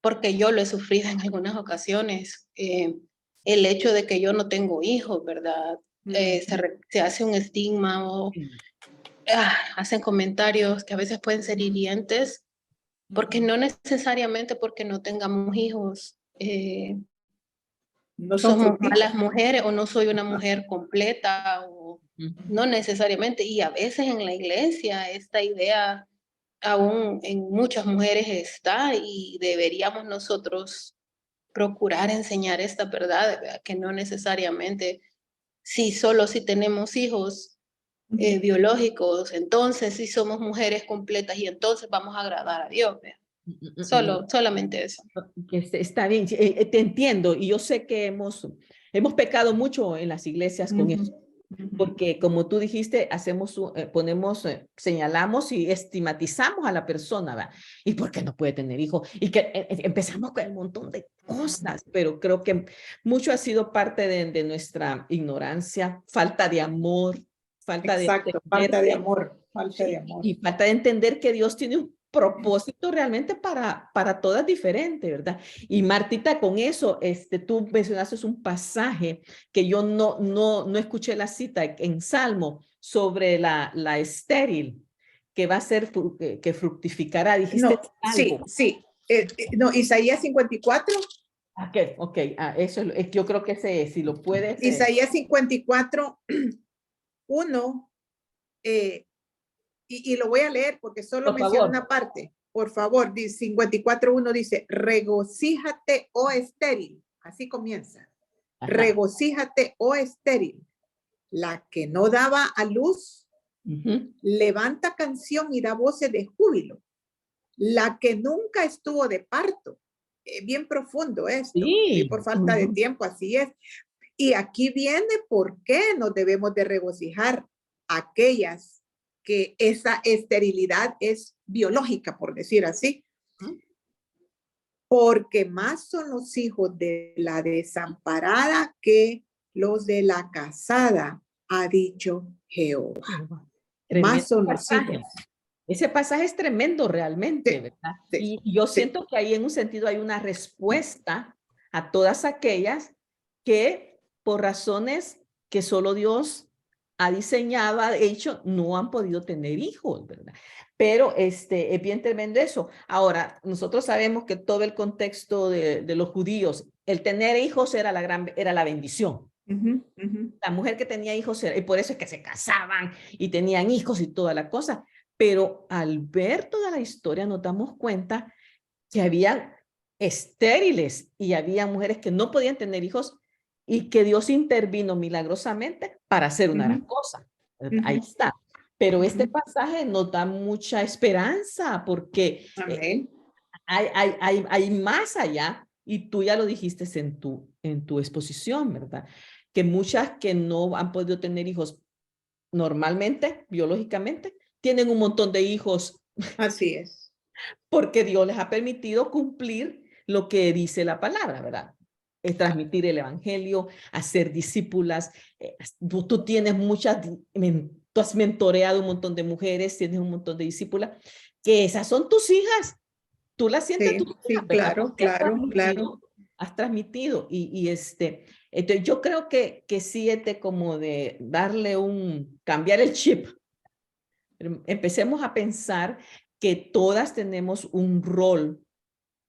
porque yo lo he sufrido en algunas ocasiones, el hecho de que yo no tengo hijos, ¿verdad? Se hace un estigma o hacen comentarios que a veces pueden ser hirientes, porque no necesariamente porque no tengamos hijos, No son somos fructíferos. malas mujeres o no soy una mujer completa o no necesariamente. Y a veces en la iglesia esta idea aún en muchas mujeres está y deberíamos nosotros procurar enseñar esta verdad, ¿verdad? Que no necesariamente solo si tenemos hijos biológicos, entonces sí somos mujeres completas y entonces vamos a agradar a Dios, ¿verdad? Solamente eso. está bien, te entiendo y yo sé que hemos pecado mucho en las iglesias con eso. Porque como tú dijiste, señalamos y estigmatizamos a la persona, ¿verdad? ¿Y por qué no puede tener hijos? Y que empezamos con un montón de cosas, pero creo que mucho ha sido parte de nuestra ignorancia, falta de amor, falta de Exacto, entender falta de amor, falta de amor. y falta de entender que Dios tiene un propósito realmente para todas diferente, ¿verdad? Y Martita, con eso, tú mencionaste un pasaje que yo no escuché la cita en Salmo sobre la estéril, que va a ser, que fructificará, dijiste No, sí, algo. sí. No, Isaías 54. Ok, eso yo creo que ese es, si lo puedes. Isaías 54, 1, y lo voy a leer porque solo Por menciona favor. una parte. Por favor, 54:1 dice, regocíjate, oh estéril. Así comienza. Ajá. Regocíjate, oh estéril. La que no daba a luz, levanta canción y da voces de júbilo. La que nunca estuvo de parto. Bien profundo esto. Sí. Y por falta de tiempo, así es. Y aquí viene por qué nos debemos de regocijar aquellas que esa esterilidad es biológica, por decir así. Porque más son los hijos de la desamparada que los de la casada, ha dicho Jehová. Más son los hijos. Ese pasaje es tremendo realmente, Sí, ¿verdad? sí, Y yo siento que ahí en un sentido hay una respuesta a todas aquellas que por razones que solo Dios ha diseñado, ha hecho, no han podido tener hijos, ¿verdad? Pero es bien tremendo eso. Ahora, nosotros sabemos que todo el contexto de los judíos, el tener hijos era la bendición. La mujer que tenía hijos, y por eso es que se casaban y tenían hijos y toda la cosa. Pero al ver toda la historia nos damos cuenta que había estériles y había mujeres que no podían tener hijos y que Dios intervino milagrosamente para hacer una gran cosa. Ahí está. Pero este pasaje nos da mucha esperanza porque hay más allá y tú ya lo dijiste en tu exposición, ¿verdad? Que muchas que no han podido tener hijos normalmente, biológicamente, tienen un montón de hijos. Así es. Porque Dios les ha permitido cumplir lo que dice la palabra, ¿verdad? Es transmitir el evangelio, hacer discípulas. Tú tienes tú has mentoreado un montón de mujeres, tienes un montón de discípulas, que esas son tus hijas. Tú las sientes Sí, tus hijas, sí, ¿verdad? claro, claro. Has transmitido entonces yo creo que sí, como de cambiar el chip. Empecemos a pensar que todas tenemos un rol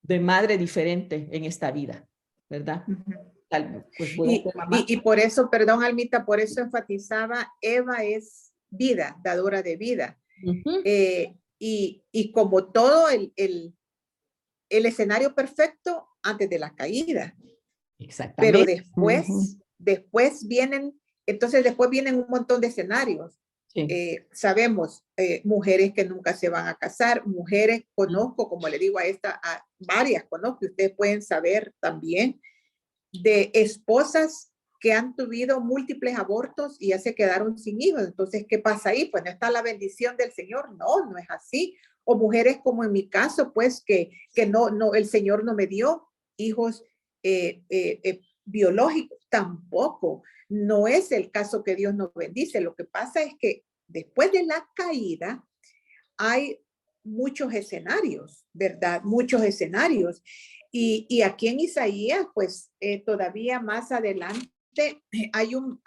de madre diferente en esta vida, ¿verdad? Pues voy a ser mamá. Y por eso, perdón, Almita, por eso enfatizaba, Eva es vida, dadora de vida. Y como todo el escenario perfecto antes de la caída. Exactamente. Pero después vienen un montón de escenarios. Sí. Sabemos mujeres que nunca se van a casar, mujeres, conozco, como le digo a varias conozco, ustedes pueden saber también, de esposas que han tenido múltiples abortos y ya se quedaron sin hijos. Entonces, ¿qué pasa ahí? Pues no está la bendición del Señor. No es así. O mujeres como en mi caso, pues que no, el Señor no me dio hijos biológicos, tampoco. No es el caso que Dios nos bendice. Lo que pasa es que después de la caída hay muchos escenarios, ¿verdad? Muchos escenarios. Y aquí en Isaías, pues todavía más adelante hay un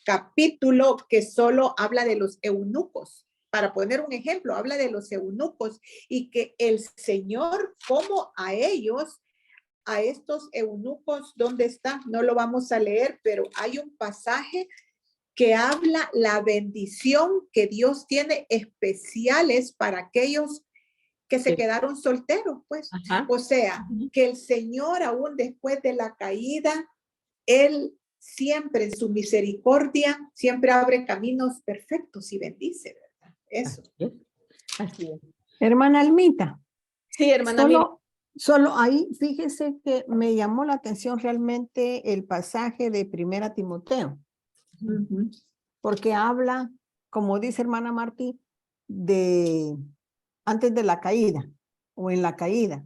capítulo que solo habla de los eunucos. Para poner un ejemplo, habla de los eunucos y que el Señor, como a ellos, a estos eunucos, ¿dónde está? No lo vamos a leer, pero hay un pasaje que habla la bendición que Dios tiene especiales para aquellos que se quedaron solteros, pues. Ajá. O sea, que el Señor, aún después de la caída, Él siempre en su misericordia, siempre abre caminos perfectos y bendice, ¿verdad? Eso. Así es. Hermana Almita. Sí, hermana Almita. Solo ahí, fíjese que me llamó la atención realmente el pasaje de 1 Timoteo. Porque habla, como dice hermana Martí, de antes de la caída o en la caída.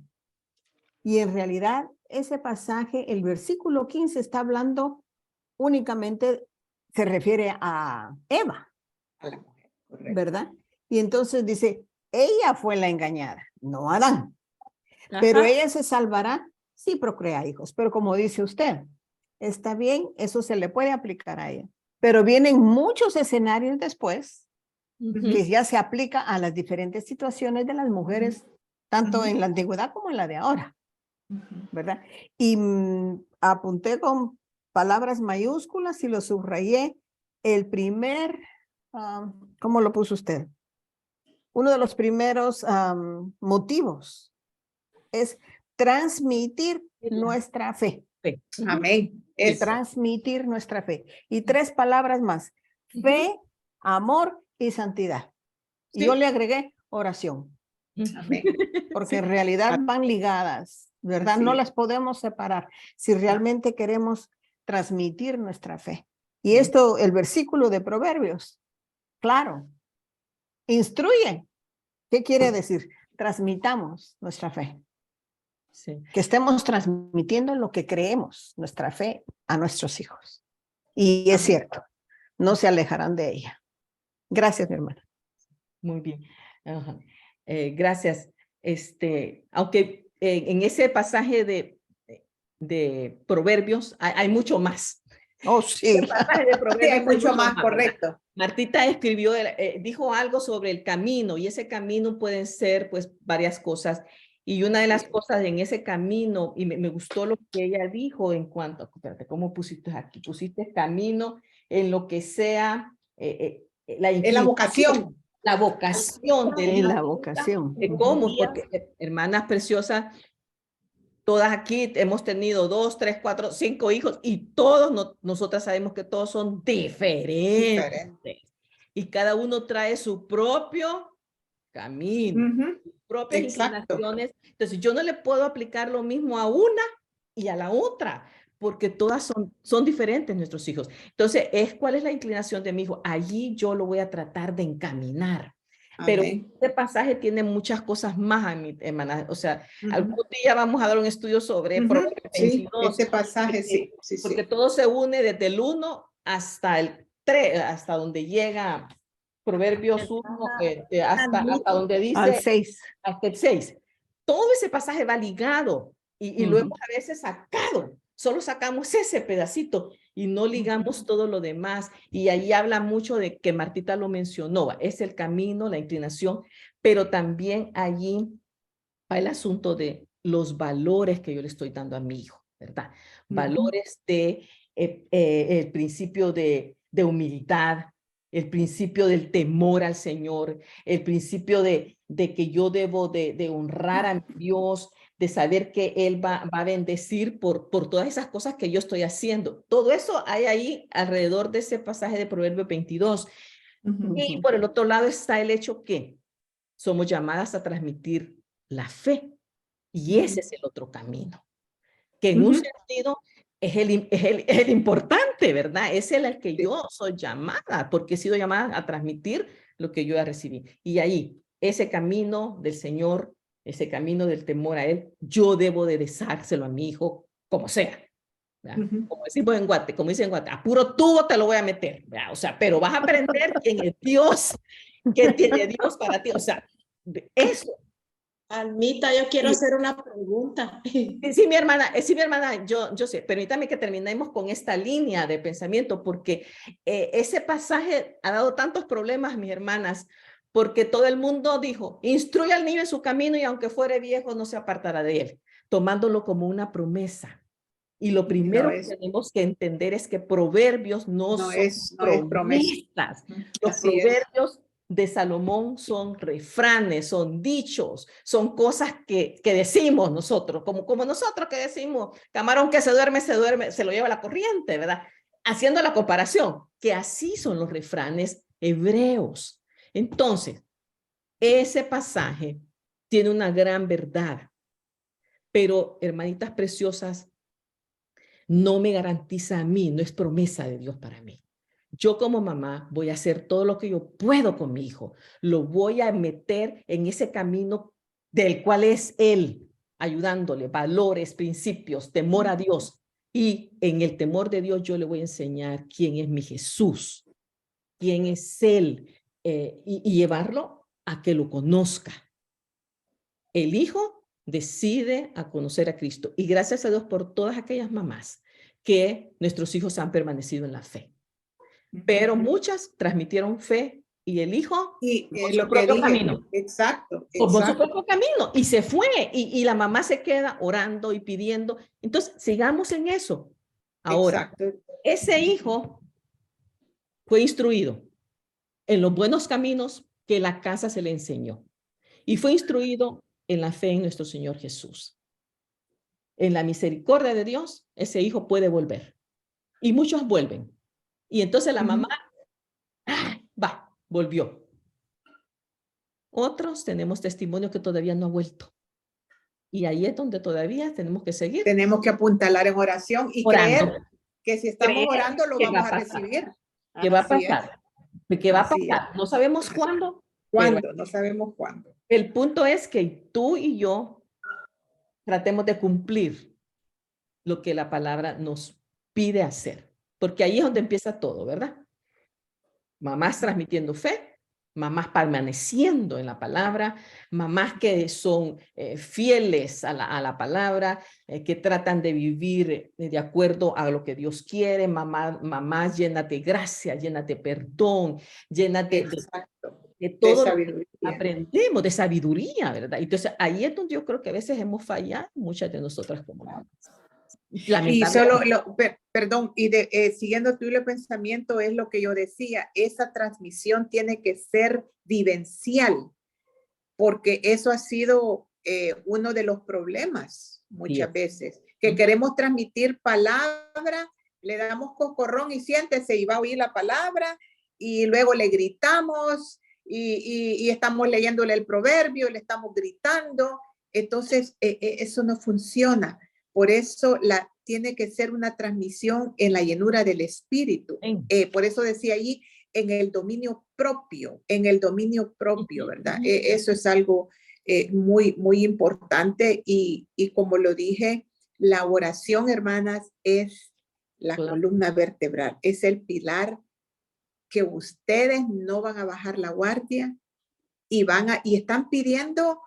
Y en realidad ese pasaje, el versículo 15 está hablando únicamente, se refiere a Eva, ¿verdad? Y entonces dice, ella fue la engañada, no Adán. Pero Ajá. ella se salvará si procrea hijos. Pero como dice usted, está bien, eso se le puede aplicar a ella. Pero vienen muchos escenarios después Ujú. que ya se aplica a las diferentes situaciones de las mujeres, tanto en la antigüedad como en la de ahora, ¿verdad? Y apunté con palabras mayúsculas y lo subrayé. El primer, ¿cómo lo puso usted? Uno de los primeros motivos es transmitir nuestra fe. Sí. Ujú. Amén. Eso. Transmitir nuestra fe. Y 3 palabras más. Fe, amor y santidad. Y Sí. yo le agregué oración, Amén. porque Sí. en realidad van ligadas, ¿verdad? Así No es. las podemos separar si realmente queremos transmitir nuestra fe. Y esto, el versículo de Proverbios, claro, instruye. ¿Qué quiere decir? Transmitamos nuestra fe. Sí. Que estemos transmitiendo lo que creemos, nuestra fe, a nuestros hijos. Y es cierto, no se alejarán de ella. Gracias, mi hermana. Muy bien. Ajá. Gracias. Aunque en ese pasaje de Proverbios hay mucho más. Oh, sí. El pasaje de Sí, Proverbios hay mucho más, ¿verdad? correcto. Martita escribió, dijo algo sobre el camino y ese camino pueden ser pues varias cosas. Y una de las cosas en ese camino, y me gustó lo que ella dijo en cuanto, espérate, ¿cómo pusiste aquí? Pusiste camino en lo que sea la Es la vocación. la vocación de En la la vida, vocación. de cómo, porque hermanas preciosas, todas aquí hemos tenido 2, 3, 4, 5 hijos y todos nosotras sabemos que todos son diferentes. Diferente. Y cada uno trae su propio camino, sus propias Exacto. inclinaciones. Entonces yo no le puedo aplicar lo mismo a una y a la otra, porque todas son diferentes nuestros hijos. Entonces, ¿cuál es la inclinación de mi hijo? Allí yo lo voy a tratar de encaminar. Pero Amén. este pasaje tiene muchas cosas más, a mi hermana. O sea, algún día vamos a dar un estudio sobre Proverbios Sí, 22, ese pasaje, sí, sí, porque sí. todo se une desde el 1 hasta el 3, hasta donde llega Proverbios 1, hasta donde Al dice 6. hasta el 6. Todo ese pasaje va ligado y lo hemos a veces sacado. Solo sacamos ese pedacito y no ligamos todo lo demás. Y ahí habla mucho de que Martita lo mencionó, es el camino, la inclinación, pero también allí va el asunto de los valores que yo le estoy dando a mi hijo, ¿verdad? Valores de el principio de humildad, el principio del temor al Señor, el principio de que yo debo de honrar a mi Dios, de saber que Él va a bendecir por todas esas cosas que yo estoy haciendo. Todo eso hay ahí alrededor de ese pasaje de Proverbios 22. Y por el otro lado está el hecho que somos llamadas a transmitir la fe. Y ese es el otro camino, que en un sentido es el importante, ¿verdad? Es el al que yo soy llamada, porque he sido llamada a transmitir lo que yo ya recibí. Y ahí, ese camino del Señor, ese camino del temor a Él, yo debo de desárselo a mi hijo, como sea. ¿Verdad? Como decimos en Guate, como dicen en Guate, a puro tubo te lo voy a meter, ¿verdad? O sea, pero vas a aprender quién es Dios, qué tiene Dios para ti, o sea, eso. Almita, yo quiero hacer una pregunta. Sí, mi hermana, yo sé, permítame que terminemos con esta línea de pensamiento, porque ese pasaje ha dado tantos problemas, mis hermanas, porque todo el mundo dijo, instruye al niño en su camino y aunque fuere viejo no se apartará de él, tomándolo como una promesa. Y lo primero que tenemos que entender es que proverbios no son promesa. promesas. Los Así es. proverbios de Salomón son refranes, son dichos, son cosas que decimos nosotros, como nosotros que decimos, camarón que se duerme, se lo lleva la corriente, ¿verdad? Haciendo la comparación, que así son los refranes hebreos. Entonces, ese pasaje tiene una gran verdad, pero hermanitas preciosas, no me garantiza a mí, no es promesa de Dios para mí. Yo como mamá voy a hacer todo lo que yo puedo con mi hijo. Lo voy a meter en ese camino del cual es Él, ayudándole, valores, principios, temor a Dios. Y en el temor de Dios yo le voy a enseñar quién es mi Jesús, quién es Él, y llevarlo a que lo conozca. El hijo decide a conocer a Cristo. Y gracias a Dios por todas aquellas mamás que nuestros hijos han permanecido en la fe. Pero muchas transmitieron fe y el hijo Y tomó su lo que propio dije, camino. exacto, Tomó su exacto. propio camino y se fue. Y la mamá se queda orando y pidiendo. Entonces, sigamos en eso. Ahora, Exacto. ese hijo fue instruido en los buenos caminos que la casa se le enseñó. Y fue instruido en la fe en nuestro Señor Jesús. En la misericordia de Dios, ese hijo puede volver. Y muchos vuelven. Y entonces la mamá, volvió. Otros tenemos testimonio que todavía no ha vuelto. Y ahí es donde todavía tenemos que seguir Tenemos que apuntalar en oración y orando. creer que si estamos Creer orando lo que vamos va a a pasar. recibir. ¿Qué va a Así es. pasar? ¿Qué va a Así pasar? No sabemos cuándo. ¿Cuándo? No sabemos cuándo. El punto es que tú y yo tratemos de cumplir lo que la palabra nos pide hacer. Porque ahí es donde empieza todo, ¿verdad? Mamás transmitiendo fe, mamás permaneciendo en la palabra, mamás que son fieles a la palabra, que tratan de vivir de acuerdo a lo que Dios quiere. Mamás llenas de gracia, llenas de perdón, llenas Exacto. de De todo lo que sabiduría. aprendemos, de sabiduría, ¿verdad? Entonces ahí es donde yo creo que a veces hemos fallado, muchas de nosotras como mamás. Y solo, Lamentablemente. perdón, y siguiendo tu pensamiento es lo que yo decía, esa transmisión tiene que ser vivencial, porque eso ha sido uno de los problemas muchas veces, que queremos transmitir palabra, le damos cocorrón y siéntese y va a oír la palabra, y luego le gritamos y estamos leyéndole el proverbio, le estamos gritando, entonces eso no funciona. Por eso tiene que ser una transmisión en la llenura del Espíritu. Por eso decía allí, en el dominio propio, ¿verdad? Eso es algo muy, muy importante y como lo dije, la oración, hermanas, es la columna vertebral, es el pilar que ustedes no van a bajar la guardia y están pidiendo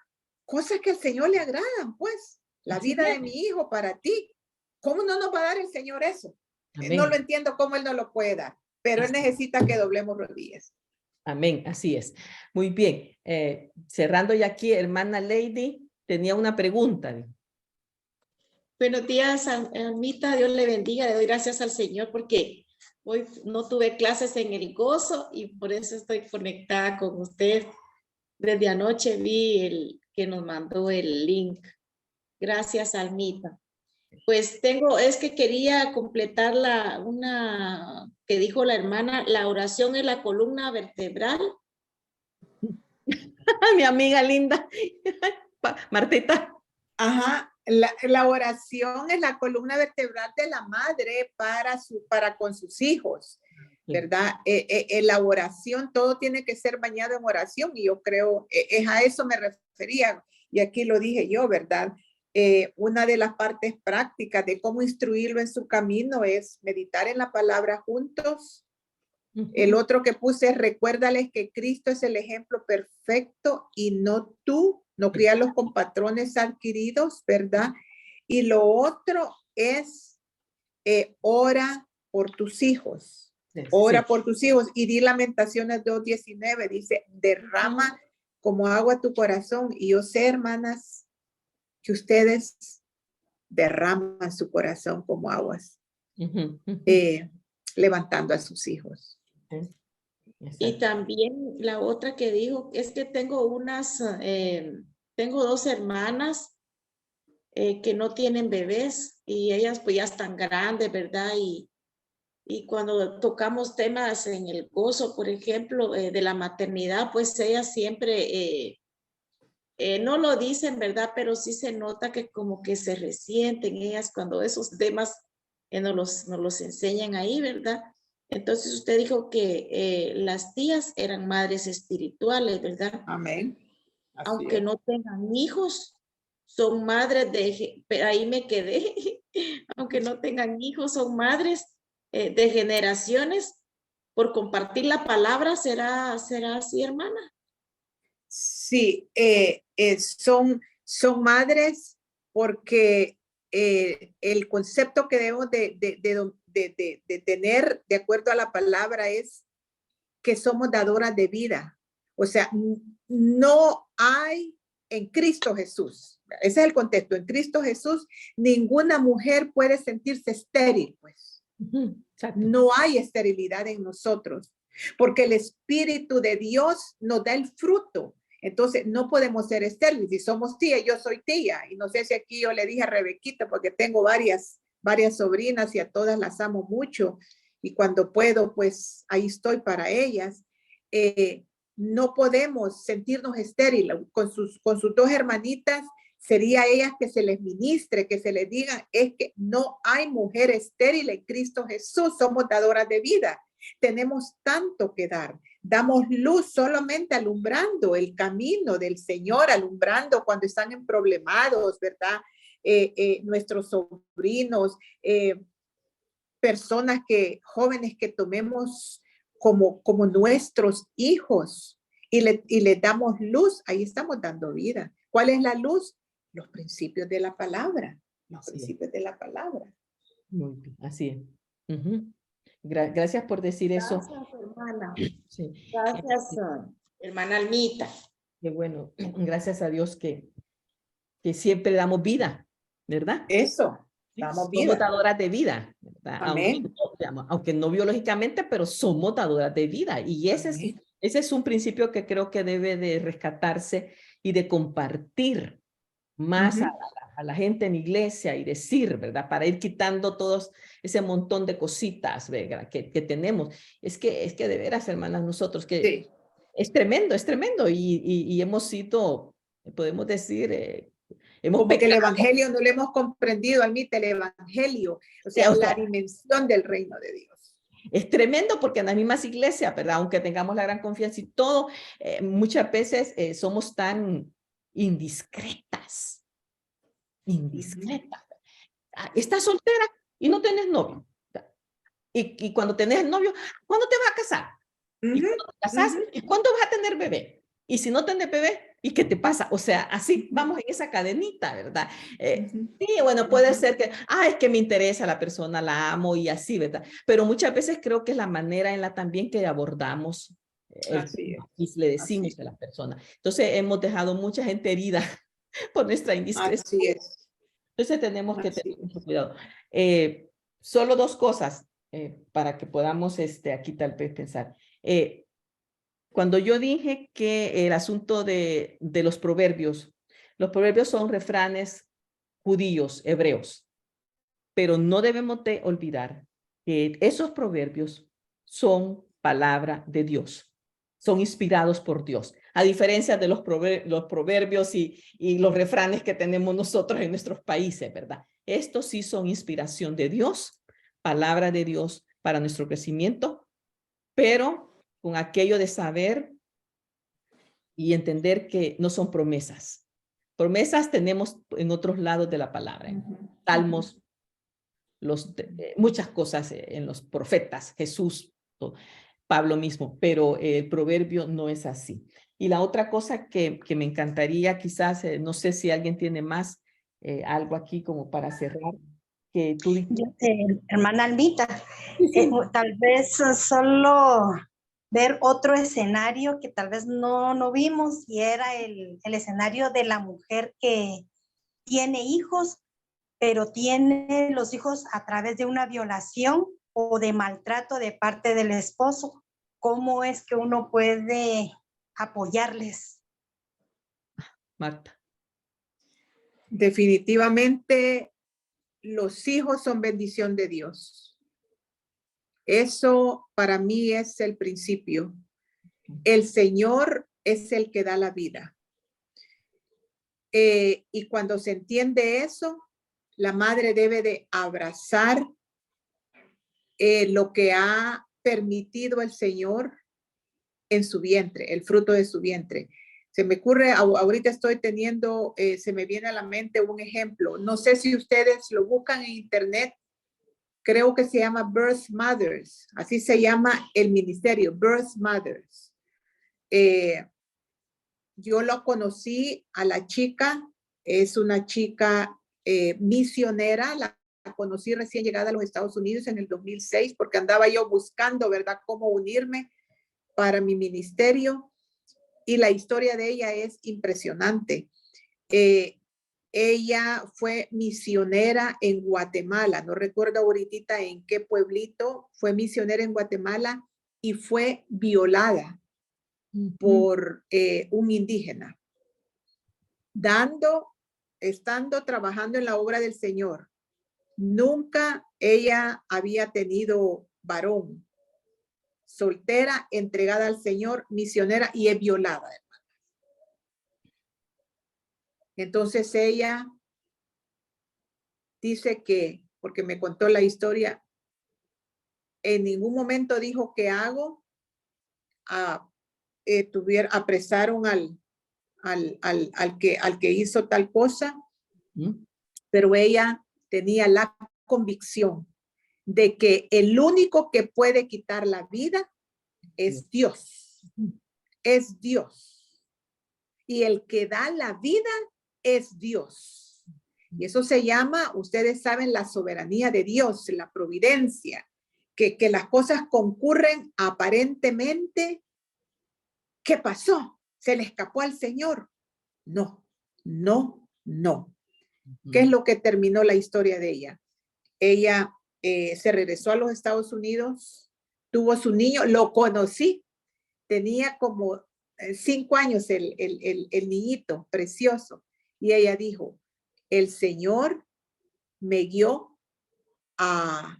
cosas que al Señor le agradan, pues, la vida de mi hijo para ti. ¿Cómo no nos va a dar el Señor eso? Amén. No lo entiendo cómo Él no lo puede dar, pero Él necesita que doblemos rodillas. Amén, así es. Muy bien. Cerrando ya aquí, hermana Lady, tenía una pregunta. Buenos días, Almita, Dios le bendiga, le doy gracias al Señor porque hoy no tuve clases en el gozo y por eso estoy conectada con usted. Desde anoche vi que nos mandó el link. Gracias, Almita. Pues es que quería completar una que dijo la hermana, la oración es la columna vertebral. Mi amiga linda, Martita. Ajá, la oración es la columna vertebral de la madre para con sus hijos, ¿verdad? La oración, todo tiene que ser bañado en oración y yo creo, es a eso me refería y aquí lo dije yo, ¿verdad? Una de las partes prácticas de cómo instruirlo en su camino es meditar en la palabra juntos. El otro que puse es recuérdales que Cristo es el ejemplo perfecto y no tú, no criarlos con patrones adquiridos, ¿verdad? Y lo otro es ora por tus hijos, ora por tus hijos y di Lamentaciones 2:19, dice, derrama como agua tu corazón y yo sé, hermanas, que ustedes derraman su corazón como aguas, levantando a sus hijos. Y también la otra que dijo es que tengo tengo 2 hermanas que no tienen bebés y ellas pues ya están grandes, ¿verdad? Y cuando tocamos temas en el gozo, por ejemplo, de la maternidad, pues ellas siempre no lo dicen, ¿verdad? Pero sí se nota que como que se resienten ellas cuando esos temas nos los enseñan ahí, ¿verdad? Entonces usted dijo que las tías eran madres espirituales, ¿verdad? Amén. Así aunque no tengan hijos, son madres ahí me quedé, aunque no tengan hijos, son madres de generaciones por compartir la palabra. ¿Será así, hermana? Sí, son madres porque el concepto que debemos de tener de acuerdo a la palabra es que somos dadoras de vida. O sea, no hay en Cristo Jesús. Ese es el contexto. En Cristo Jesús, ninguna mujer puede sentirse estéril, pues. No hay esterilidad en nosotros, porque el Espíritu de Dios nos da el fruto. Entonces, no podemos ser estériles. Si somos tía, yo soy tía. Y no sé si aquí yo le dije a Rebequita, porque tengo varias sobrinas y a todas las amo mucho. Y cuando puedo, pues ahí estoy para ellas. No podemos sentirnos estériles. Con sus dos hermanitas, sería a ellas que se les ministre, que se les diga, es que no hay mujer estéril en Cristo Jesús, somos dadoras de vida. Tenemos tanto que dar. Damos luz solamente alumbrando el camino del Señor, alumbrando cuando están en problemados, ¿verdad? Nuestros sobrinos, personas jóvenes que tomemos como nuestros hijos y le damos luz, ahí estamos dando vida. ¿Cuál es la luz? Los principios de la palabra, los principios de la palabra. Muy bien, así es. Gracias por decir eso. Gracias, hermana. Sí. Gracias, hermana Almita. Qué bueno, gracias a Dios que siempre damos vida, ¿verdad? Eso, Sí, damos vida. somos dadoras de vida, ¿verdad? Amén. Aunque no biológicamente, pero somos dadoras de vida. Y ese es un principio que creo que debe de rescatarse y de compartir más a la gente en iglesia y decir, ¿verdad? Para ir quitando todos ese montón de cositas, ¿verdad? Que tenemos. Es que de veras, hermanas, nosotros que Sí. es tremendo y hemos sido, podemos decir, hemos como que el pecado. evangelio no lo hemos comprendido, Almita, el evangelio, o sea, la dimensión del reino de Dios. Es tremendo porque en las mismas iglesias, ¿verdad? Aunque tengamos la gran confianza y todo, muchas veces somos tan indiscretas. Estás soltera y no tienes novio. Y cuando tenés el novio, ¿cuándo te vas a casar? ¿Y cuándo te casas? ¿Y cuándo vas a tener bebé? Y si no tenés bebé, ¿y qué te pasa? O sea, así vamos en esa cadenita, ¿verdad? Sí, bueno, puede ser que, es que me interesa la persona, la amo y así, ¿verdad? Pero muchas veces creo que es la manera en la también que abordamos y le decimos a las personas. Entonces hemos dejado mucha gente herida por nuestra indiscreción. Así es. Entonces tenemos que tener mucho cuidado. Solo dos cosas para que podamos aquí tal vez pensar. Cuando yo dije que el asunto de los proverbios son refranes judíos, hebreos, pero no debemos de olvidar que esos proverbios son palabra de Dios, son inspirados por Dios, a diferencia de los proverbios y los refranes que tenemos nosotros en nuestros países, ¿verdad? Estos sí son inspiración de Dios, palabra de Dios para nuestro crecimiento, pero con aquello de saber y entender que no son promesas. Promesas tenemos en otros lados de la palabra, en Salmos, muchas cosas en los profetas, Jesús, Pablo mismo, pero el proverbio no es así. Y la otra cosa que me encantaría, quizás, no sé si alguien tiene más, algo aquí como para cerrar, que tú hermana Almita, tal vez solo ver otro escenario que tal vez no vimos, y era el escenario de la mujer que tiene hijos, pero tiene los hijos a través de una violación o de maltrato de parte del esposo. ¿Cómo es que uno puede apoyarles? Marta. Definitivamente, los hijos son bendición de Dios. Eso para mí es el principio. El Señor es el que da la vida. Y cuando se entiende eso, la madre debe de abrazar lo que ha permitido el Señor en su vientre, el fruto de su vientre. Se me ocurre, ahorita estoy teniendo, se me viene a la mente un ejemplo. No sé si ustedes lo buscan en internet, creo que se llama Birth Mothers, así se llama el ministerio, Birth Mothers. Yo lo conocí a la chica, es una chica misionera, la conocí recién llegada a los Estados Unidos en el 2006 porque andaba yo buscando, ¿verdad?, cómo unirme para mi ministerio, y la historia de ella es impresionante. Ella fue misionera en Guatemala, no recuerdo ahorita en qué pueblito, fue misionera en Guatemala y fue violada por un indígena. Estando trabajando en la obra del Señor, nunca ella había tenido varón. Soltera, entregada al Señor, misionera y es violada. Entonces ella dice que, porque me contó la historia, en ningún momento dijo qué hago. Apresaron al que hizo tal cosa, pero ella tenía la convicción de que el único que puede quitar la vida es Dios. Es Dios. Y el que da la vida es Dios. Y eso se llama, ustedes saben, la soberanía de Dios, la providencia, que las cosas concurren aparentemente. ¿Qué pasó? ¿Se le escapó al Señor? No, no, no. ¿Qué es lo que terminó la historia de ella? Ella se regresó a los Estados Unidos, tuvo su niño, lo conocí, tenía como 5 años el niñito, precioso. Y ella dijo, el Señor me guió a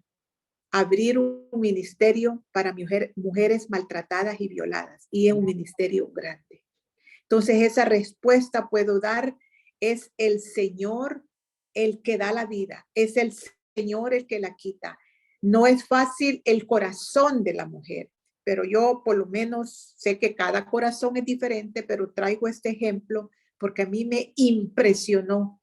abrir un ministerio para mujeres maltratadas y violadas. Y es un ministerio grande. Entonces esa respuesta puedo dar, es el Señor el que da la vida, es el Señor el que la quita. No es fácil el corazón de la mujer, pero yo por lo menos sé que cada corazón es diferente, pero traigo este ejemplo porque a mí me impresionó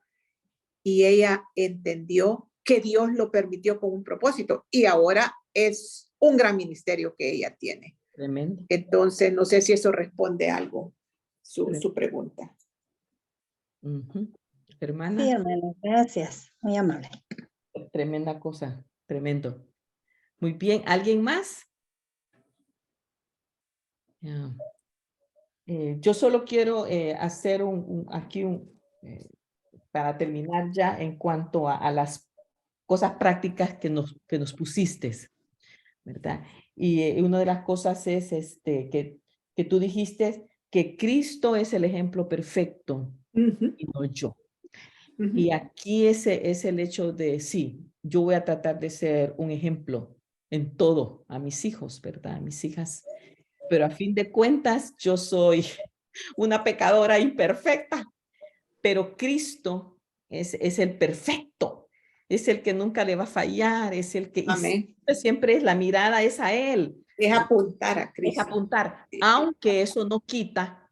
y ella entendió que Dios lo permitió con un propósito y ahora es un gran ministerio que ella tiene. Tremendo. Entonces, no sé si eso responde a algo, su pregunta. Hermana. Sí, hermano, gracias, muy amable. Tremenda cosa, tremendo. Muy bien, ¿alguien más? Yo solo quiero hacer para terminar ya en cuanto a las cosas prácticas que nos pusiste, ¿verdad? Y una de las cosas es que tú dijiste que Cristo es el ejemplo perfecto y no yo. Y aquí ese es el hecho de, sí, yo voy a tratar de ser un ejemplo en todo a mis hijos, ¿verdad? A mis hijas. Pero a fin de cuentas, yo soy una pecadora imperfecta. Pero Cristo es el perfecto. Es el que nunca le va a fallar. Es el que siempre es la mirada es a Él. Es apuntar a Cristo. Es apuntar. Aunque eso no quita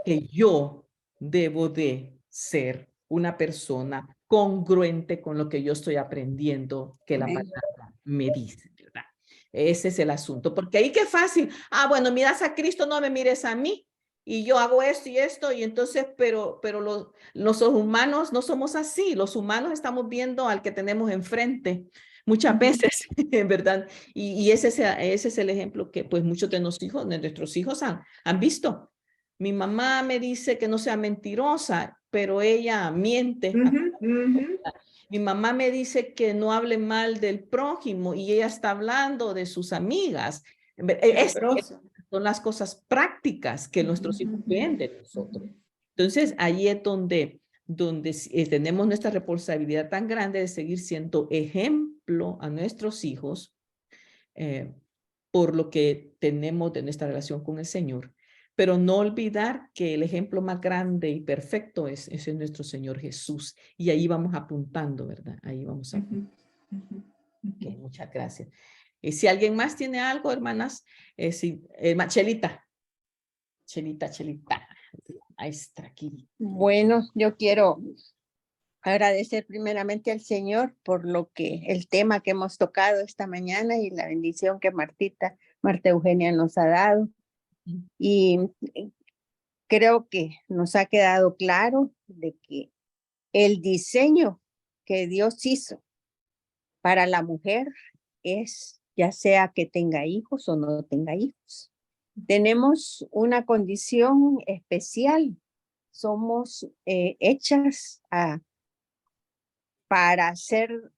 que yo debo de ser una persona congruente con lo que yo estoy aprendiendo que la palabra me dice, ¿verdad? Ese es el asunto, porque ahí qué fácil. Bueno, miras a Cristo, no me mires a mí. Y yo hago esto, y entonces, pero los humanos no somos así. Los humanos estamos viendo al que tenemos enfrente muchas veces, ¿verdad? Y ese es el ejemplo que pues muchos de nuestros hijos han visto. Mi mamá me dice que no sea mentirosa, pero ella miente. Mi mamá me dice que no hable mal del prójimo y ella está hablando de sus amigas. Son las cosas prácticas que nuestros hijos ven de nosotros. Entonces, ahí es donde tenemos nuestra responsabilidad tan grande de seguir siendo ejemplo a nuestros hijos por lo que tenemos de nuestra relación con el Señor. Pero no olvidar que el ejemplo más grande y perfecto es nuestro Señor Jesús. Y ahí vamos apuntando, ¿verdad? Ahí vamos apuntando. Okay, muchas gracias. Y si alguien más tiene algo, hermanas, Chelita. Ahí está aquí. Bueno, yo quiero agradecer primeramente al Señor por el tema que hemos tocado esta mañana y la bendición que Marta Eugenia nos ha dado. Y creo que nos ha quedado claro de que el diseño que Dios hizo para la mujer es ya sea que tenga hijos o no tenga hijos. Tenemos una condición especial. Somos hechas para ser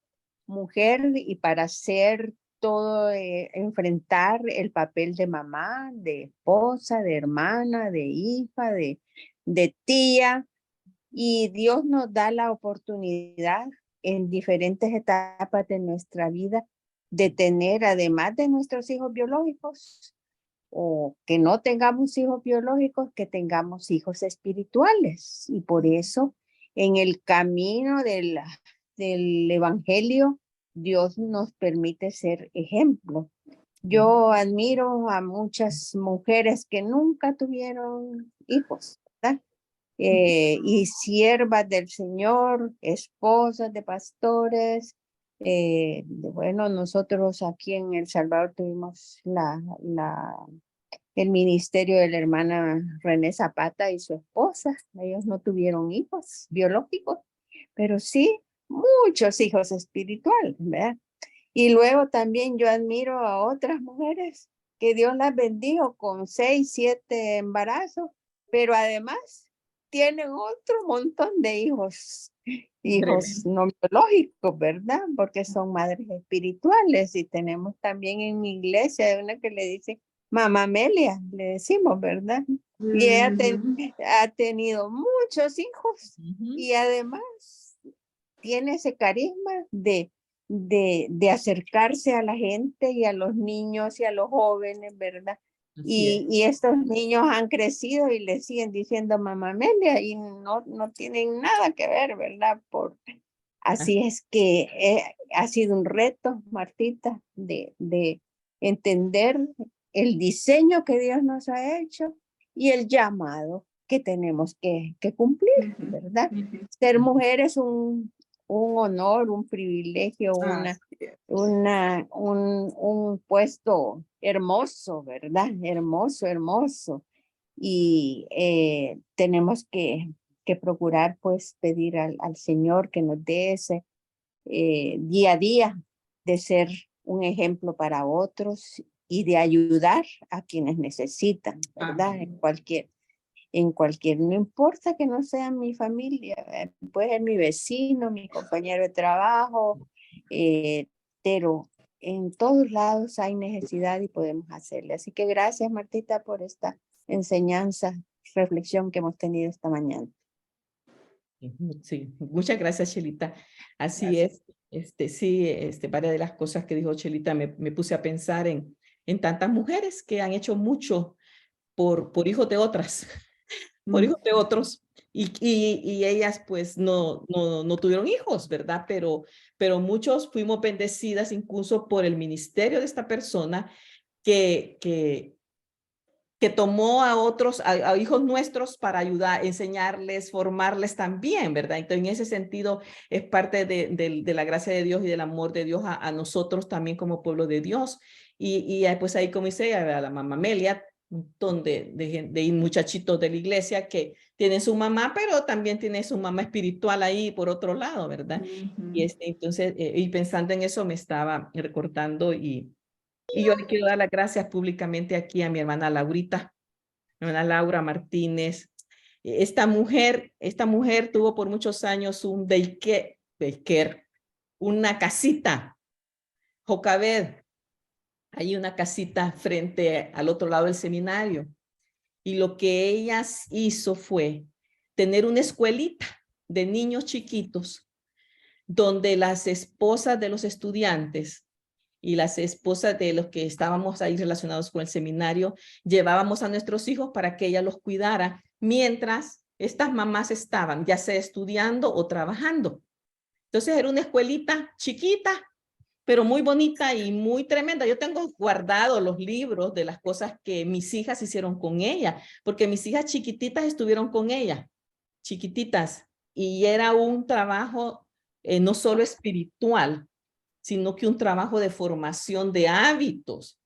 mujer y para ser todo, enfrentar el papel de mamá, de esposa, de hermana, de hija, de tía. Y Dios nos da la oportunidad en diferentes etapas de nuestra vida de tener, además de nuestros hijos biológicos, o que no tengamos hijos biológicos, que tengamos hijos espirituales. Y por eso, en el camino del evangelio, Dios nos permite ser ejemplo. Yo admiro a muchas mujeres que nunca tuvieron hijos, ¿verdad? Y siervas del Señor, esposas de pastores. Bueno, nosotros aquí en El Salvador tuvimos el ministerio de la hermana René Zapata y su esposa. Ellos no tuvieron hijos biológicos, pero sí muchos hijos espirituales, ¿verdad? Y luego también yo admiro a otras mujeres que Dios las bendijo con 6, 7 embarazos, pero además tienen otro montón de hijos no biológicos, ¿verdad? Porque son madres espirituales. Y tenemos también en mi iglesia una que le dice Mamá Amelia, le decimos, ¿verdad? Y ella ha tenido muchos hijos y además tiene ese carisma de acercarse a la gente y a los niños y a los jóvenes, ¿verdad? Y estos niños han crecido y le siguen diciendo Mamá Amelia y no tienen nada que ver, ¿verdad? Así es que ha sido un reto, Martita, de entender el diseño que Dios nos ha hecho y el llamado que tenemos que cumplir, ¿verdad? Ser mujer es un honor, un privilegio, un puesto hermoso, ¿verdad? Hermoso, hermoso. Y tenemos que procurar, pues, pedir al Señor que nos dé ese día a día de ser un ejemplo para otros y de ayudar a quienes necesitan, ¿verdad? En cualquier, no importa que no sea mi familia, puede ser mi vecino, mi compañero de trabajo, pero en todos lados hay necesidad y podemos hacerle. Así que gracias, Martita, por esta enseñanza, reflexión que hemos tenido esta mañana. Sí, muchas gracias, Chelita. Así es. Sí, varias de las cosas que dijo Chelita me puse a pensar en tantas mujeres que han hecho mucho por hijos de otras. Por hijos de otros, y ellas pues no tuvieron hijos, ¿verdad? Pero muchos fuimos bendecidas incluso por el ministerio de esta persona que tomó a otros, a hijos nuestros para ayudar, enseñarles, formarles también, ¿verdad? Entonces en ese sentido es parte de la gracia de Dios y del amor de Dios a nosotros también como pueblo de Dios. Y pues ahí como dice a la mamá Amelia, un montón de muchachitos de la iglesia que tienen su mamá, pero también tiene su mamá espiritual ahí por otro lado, ¿verdad? Y entonces, y pensando en eso me estaba recordando y yo le quiero dar las gracias públicamente aquí a mi hermana Laurita, mi hermana Laura Martínez. Esta mujer tuvo por muchos años un daycare, una casita, Jocabed. Hay una casita frente al otro lado del seminario. Y lo que ella hizo fue tener una escuelita de niños chiquitos donde las esposas de los estudiantes y las esposas de los que estábamos ahí relacionados con el seminario llevábamos a nuestros hijos para que ella los cuidara mientras estas mamás estaban ya sea estudiando o trabajando. Entonces era una escuelita chiquita, pero muy bonita y muy tremenda. Yo tengo guardados los libros de las cosas que mis hijas hicieron con ella, porque mis hijas chiquititas estuvieron con ella, chiquititas. y era un trabajo no solo espiritual, sino que un trabajo de formación de hábitos.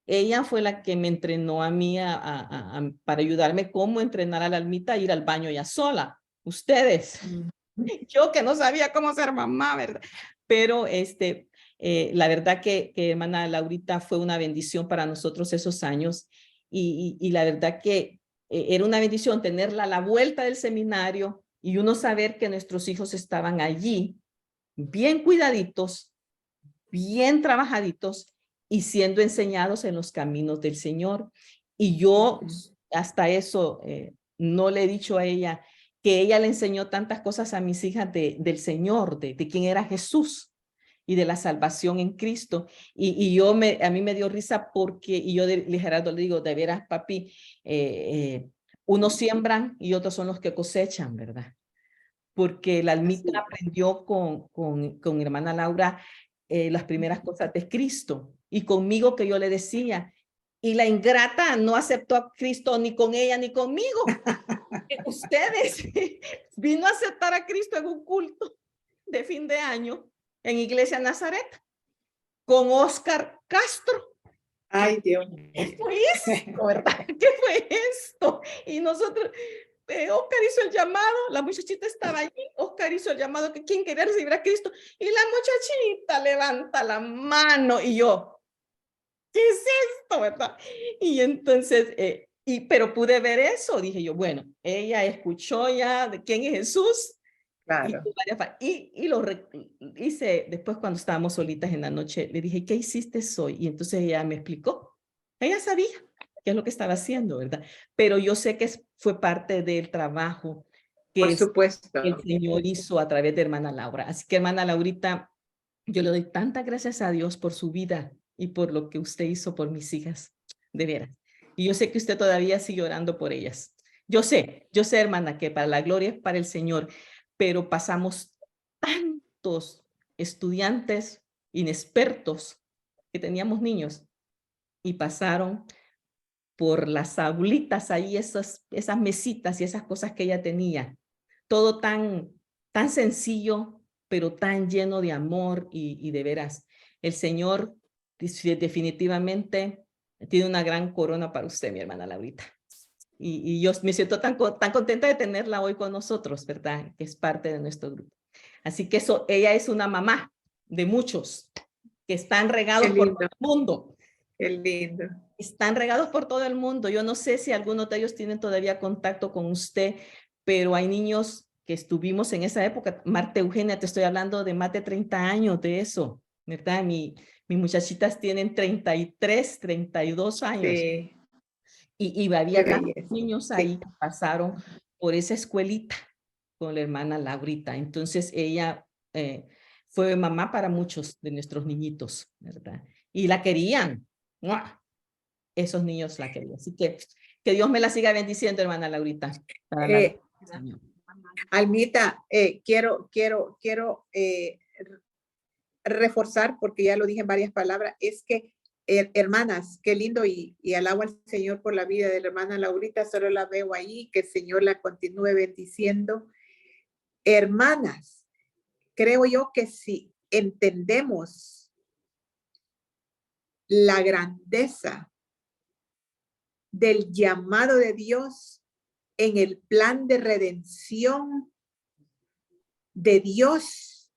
Ella fue la que me entrenó a mí para ayudarme cómo entrenar a la almita a ir al baño ya sola. Ustedes. Yo que no sabía cómo ser mamá, ¿verdad? Pero la verdad que hermana Laurita fue una bendición para nosotros esos años y la verdad que era una bendición tenerla a la vuelta del seminario y uno saber que nuestros hijos estaban allí bien cuidaditos, bien trabajaditos y siendo enseñados en los caminos del Señor. Y yo hasta eso no le he dicho a ella que ella le enseñó tantas cosas a mis hijas del Señor, de quién era Jesús y de la salvación en Cristo. Y a mí me dio risa porque, y yo de Gerardo le digo, de veras, papi, unos siembran y otros son los que cosechan, ¿verdad? Porque la almita aprendió con hermana Laura las primeras cosas de Cristo y conmigo que yo le decía, y la ingrata no aceptó a Cristo ni con ella ni conmigo. Ustedes vino a aceptar a Cristo en un culto de fin de año en Iglesia Nazaret con Oscar Castro. Ay, Dios. ¿Qué fue esto, verdad? ¿Qué fue esto? Y nosotros, Oscar hizo el llamado, la muchachita estaba allí, Oscar hizo el llamado que quien quería recibir a Cristo y la muchachita levanta la mano y yo, ¿qué es esto, verdad? Y entonces, pero pude ver eso, dije yo, bueno, ella escuchó ya de quién es Jesús. Claro. Y lo hice después cuando estábamos solitas en la noche, le dije, ¿qué hiciste hoy? Y entonces ella me explicó, ella sabía qué es lo que estaba haciendo, ¿verdad? Pero yo sé que fue parte del trabajo que Por supuesto. el Señor hizo a través de hermana Laura. Así que hermana Laurita, yo le doy tantas gracias a Dios por su vida y por lo que usted hizo por mis hijas, de veras. Y yo sé que usted todavía sigue orando por ellas. Yo sé, hermana, que para la gloria es para el Señor, pero pasamos tantos estudiantes inexpertos que teníamos niños y pasaron por las aulitas ahí, esas mesitas y esas cosas que ella tenía. Todo tan sencillo, pero tan lleno de amor y de veras. El Señor definitivamente tiene una gran corona para usted, mi hermana Laurita. Y yo me siento tan contenta de tenerla hoy con nosotros, ¿verdad? Que es parte de nuestro grupo. Así que ella es una mamá de muchos que están regados por todo el mundo. Qué lindo. Están regados por todo el mundo. Yo no sé si algunos de ellos tienen todavía contacto con usted, pero hay niños que estuvimos en esa época. Marta Eugenia, te estoy hablando de más de 30 años de eso, ¿verdad? Mis muchachitas tienen 33, 32 años. Sí. Y había tantos niños ahí que pasaron por esa escuelita con la hermana Laurita. Entonces ella fue mamá para muchos de nuestros niñitos, ¿verdad? Y la querían. ¡Mua! Esos niños la querían. Así que Dios me la siga bendiciendo, hermana Laurita. Almita, quiero reforzar, porque ya lo dije en varias palabras, es que hermanas, qué lindo y alabo al Señor por la vida de la hermana Laurita, solo la veo ahí, que el Señor la continúe bendiciendo. Hermanas, creo yo que si entendemos la grandeza del llamado de Dios en el plan de redención de Dios,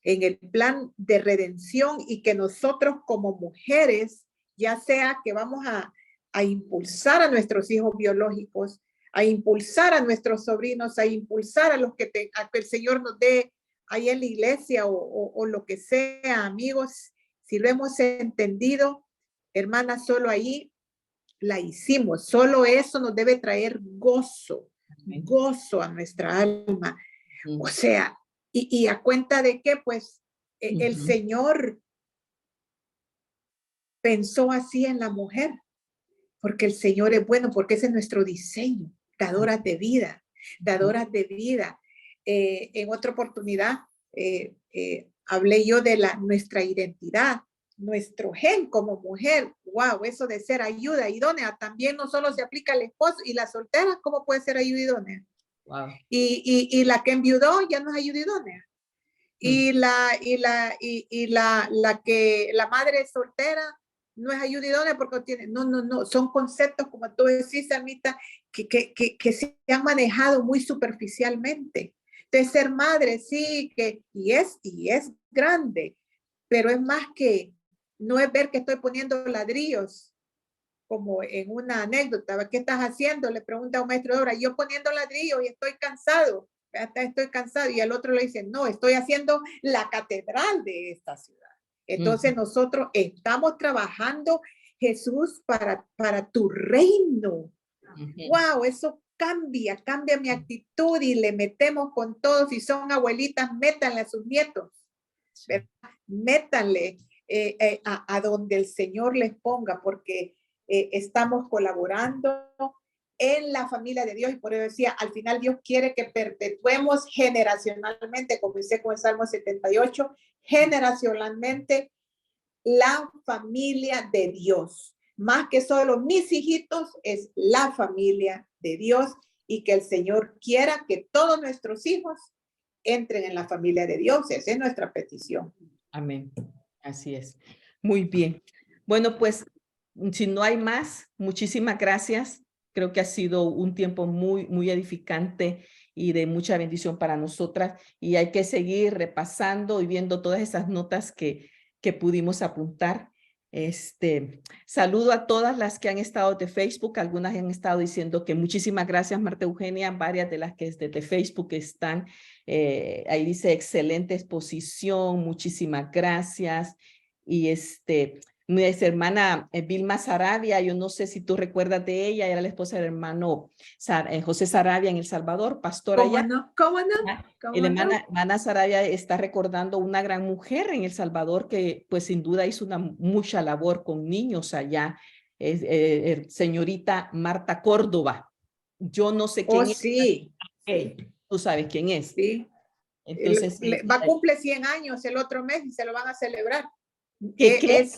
en el plan de redención, y que nosotros como mujeres, ya sea que vamos a impulsar a nuestros hijos biológicos, a impulsar a nuestros sobrinos, a impulsar a los que el Señor nos dé ahí en la iglesia o lo que sea, amigos, si lo hemos entendido, hermanas, solo ahí la hicimos. Solo eso nos debe traer gozo a nuestra alma. O sea, y a cuenta de que, pues, el Señor pensó así en la mujer, porque el Señor es bueno, porque ese es nuestro diseño, dadoras de vida, dadoras de vida. En otra oportunidad hablé yo de nuestra identidad, nuestro gen como mujer. Wow, eso de ser ayuda idónea también no solo se aplica al esposo y las solteras. ¿Cómo puede ser ayuda idónea? Wow. Y la que enviudó ya no es ayudidona. Y la madre soltera no es ayudidona porque tiene, no, son conceptos, como tú decís, Anita, que se han manejado muy superficialmente. De ser madre, sí, y es grande, pero es más que, no es ver que estoy poniendo ladrillos, como en una anécdota. ¿Qué estás haciendo? Le pregunta a un maestro de obra. Yo poniendo ladrillos y estoy cansado. Estoy cansado. Y el otro le dice, no, estoy haciendo la catedral de esta ciudad. Entonces nosotros estamos trabajando, Jesús, para tu reino. Wow, eso cambia mi actitud y le metemos con todos. Si son abuelitas, métanle a sus nietos. ¿Verdad? Métanle a donde el Señor les ponga, porque estamos colaborando en la familia de Dios, y por eso decía, al final Dios quiere que perpetuemos generacionalmente, como dice con el Salmo 78, generacionalmente la familia de Dios. Más que solo mis hijitos, es la familia de Dios, y que el Señor quiera que todos nuestros hijos entren en la familia de Dios. Esa es nuestra petición. Amén. Así es. Muy bien. Bueno, pues, si no hay más, muchísimas gracias. Creo que ha sido un tiempo muy edificante y de mucha bendición para nosotras. Y hay que seguir repasando y viendo todas esas notas que pudimos apuntar. Saludo a todas las que han estado de Facebook. Algunas han estado diciendo que muchísimas gracias, Marta Eugenia. Varias de las que desde Facebook están. Ahí dice excelente exposición, muchísimas gracias. Y mi hermana Vilma Sarabia, yo no sé si tú recuerdas de ella, era la esposa del hermano José Sarabia en El Salvador, pastora allá. ¿Cómo no? Y la hermana Sarabia está recordando una gran mujer en El Salvador que pues sin duda hizo mucha labor con niños allá, señorita Marta Córdoba. Yo no sé quién es. Sí. Tú sabes quién es. Sí. Entonces, va a cumplir 100 años el otro mes y se lo van a celebrar. ¿Qué?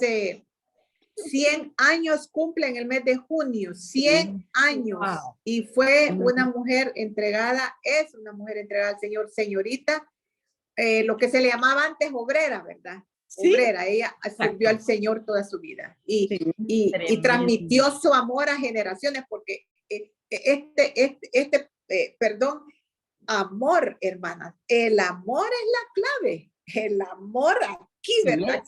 100 años cumple en el mes de junio, 100 años. Wow. Y fue una mujer entregada, es una mujer entregada al Señor, señorita, lo que se le llamaba antes obrera, ¿verdad? ¿Sí? Obrera, ella sirvió al Señor toda su vida y transmitió su amor a generaciones, porque amor, hermanas, el amor es la clave, el amor aquí, ¿verdad?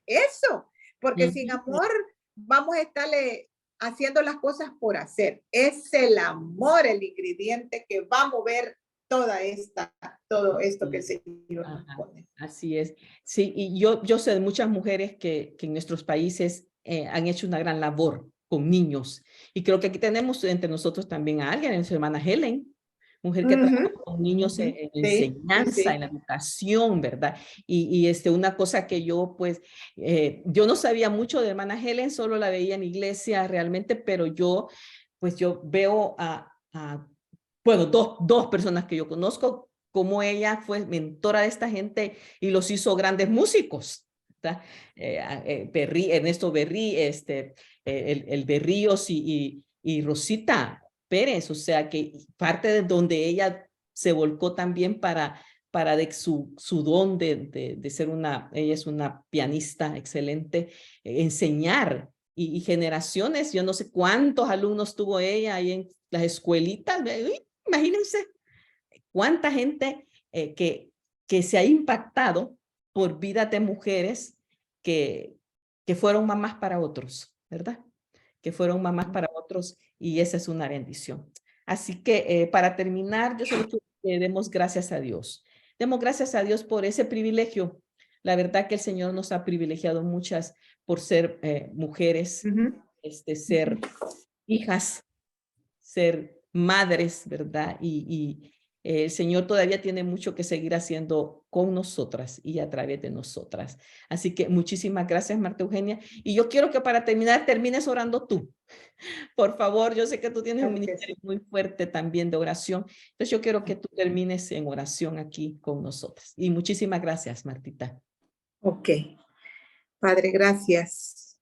Eso, porque sin amor vamos a estarle haciendo las cosas por hacer. Es el amor el ingrediente que va a mover todo esto que el Señor nos pone. Así es. Sí, y yo sé de muchas mujeres que en nuestros países han hecho una gran labor con niños. Y creo que aquí tenemos entre nosotros también a alguien, su hermana Helen, mujer que trabaja con niños en enseñanza, en la educación, ¿verdad? Y una cosa que yo, pues, yo no sabía mucho de hermana Helen, solo la veía en iglesia realmente, pero yo veo bueno, dos personas que yo conozco, como ella fue mentora de esta gente y los hizo grandes músicos. Ernesto Berrí, el Berríos y Rosita Pérez, o sea que parte de donde ella se volcó también para de su don de ser ella es una pianista excelente, enseñar y generaciones, yo no sé cuántos alumnos tuvo ella ahí en las escuelitas, imagínense cuánta gente que se ha impactado por vidas de mujeres que fueron mamás para otros, ¿verdad? Que fueron mamás para otros, y esa es una bendición. Así que para terminar, yo solo quiero que demos gracias a Dios. Demos gracias a Dios por ese privilegio. La verdad que el Señor nos ha privilegiado muchas por ser mujeres, ser hijas, ser madres, ¿verdad? Y el Señor todavía tiene mucho que seguir haciendo con nosotras y a través de nosotras. Así que muchísimas gracias, Marta Eugenia. Y yo quiero que para terminar, termines orando tú. Por favor, yo sé que tú tienes un ministerio muy fuerte también de oración. Entonces yo quiero que tú termines en oración aquí con nosotras. Y muchísimas gracias, Martita. Ok. Padre, gracias.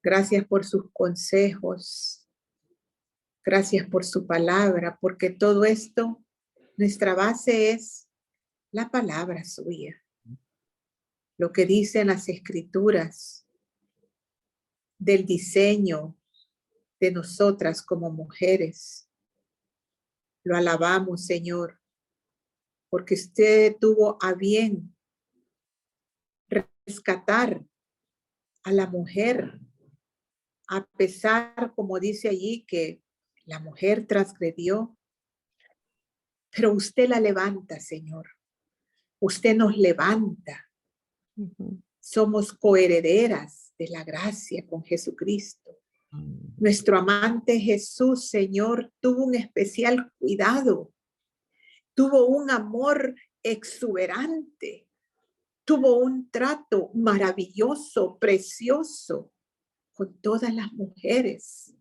Gracias por sus consejos. Gracias por su palabra, porque todo esto, nuestra base es la palabra suya. Lo que dicen las escrituras del diseño de nosotras como mujeres. Lo alabamos, Señor, porque usted tuvo a bien rescatar a la mujer, a pesar, como dice allí, que la mujer transgredió, pero usted la levanta, Señor. Usted nos levanta. Somos coherederas de la gracia con Jesucristo. Nuestro amante Jesús, Señor, tuvo un especial cuidado. Tuvo un amor exuberante. Tuvo un trato maravilloso, precioso con todas las mujeres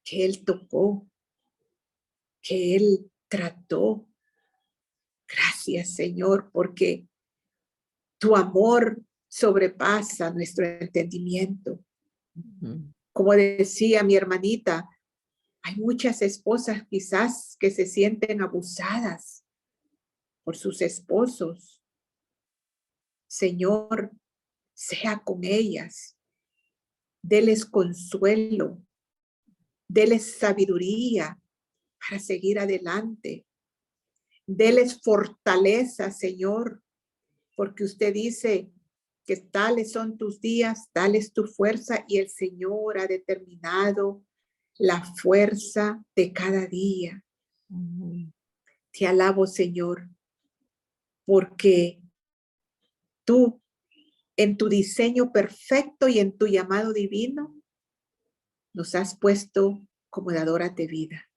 que Él tocó, que Él trató. Gracias, Señor, porque tu amor sobrepasa nuestro entendimiento. Como decía mi hermanita, hay muchas esposas quizás que se sienten abusadas por sus esposos. Señor, sea con ellas. Deles consuelo. Deles sabiduría para seguir adelante. Deles fortaleza, Señor, porque usted dice que tales son tus días, tal es tu fuerza, y el Señor ha determinado la fuerza de cada día. Te alabo, Señor, porque tú, en tu diseño perfecto y en tu llamado divino, nos has puesto como dadoras de vida.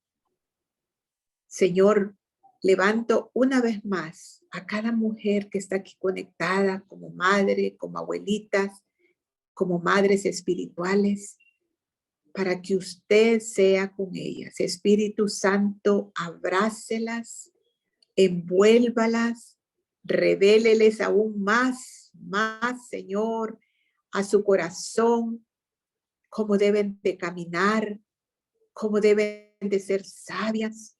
Señor, levanto una vez más a cada mujer que está aquí conectada como madre, como abuelitas, como madres espirituales, para que usted sea con ellas. Espíritu Santo, abrácelas, envuélvalas, revéleles aún más, Señor, a su corazón, cómo deben de caminar, cómo deben de ser sabias.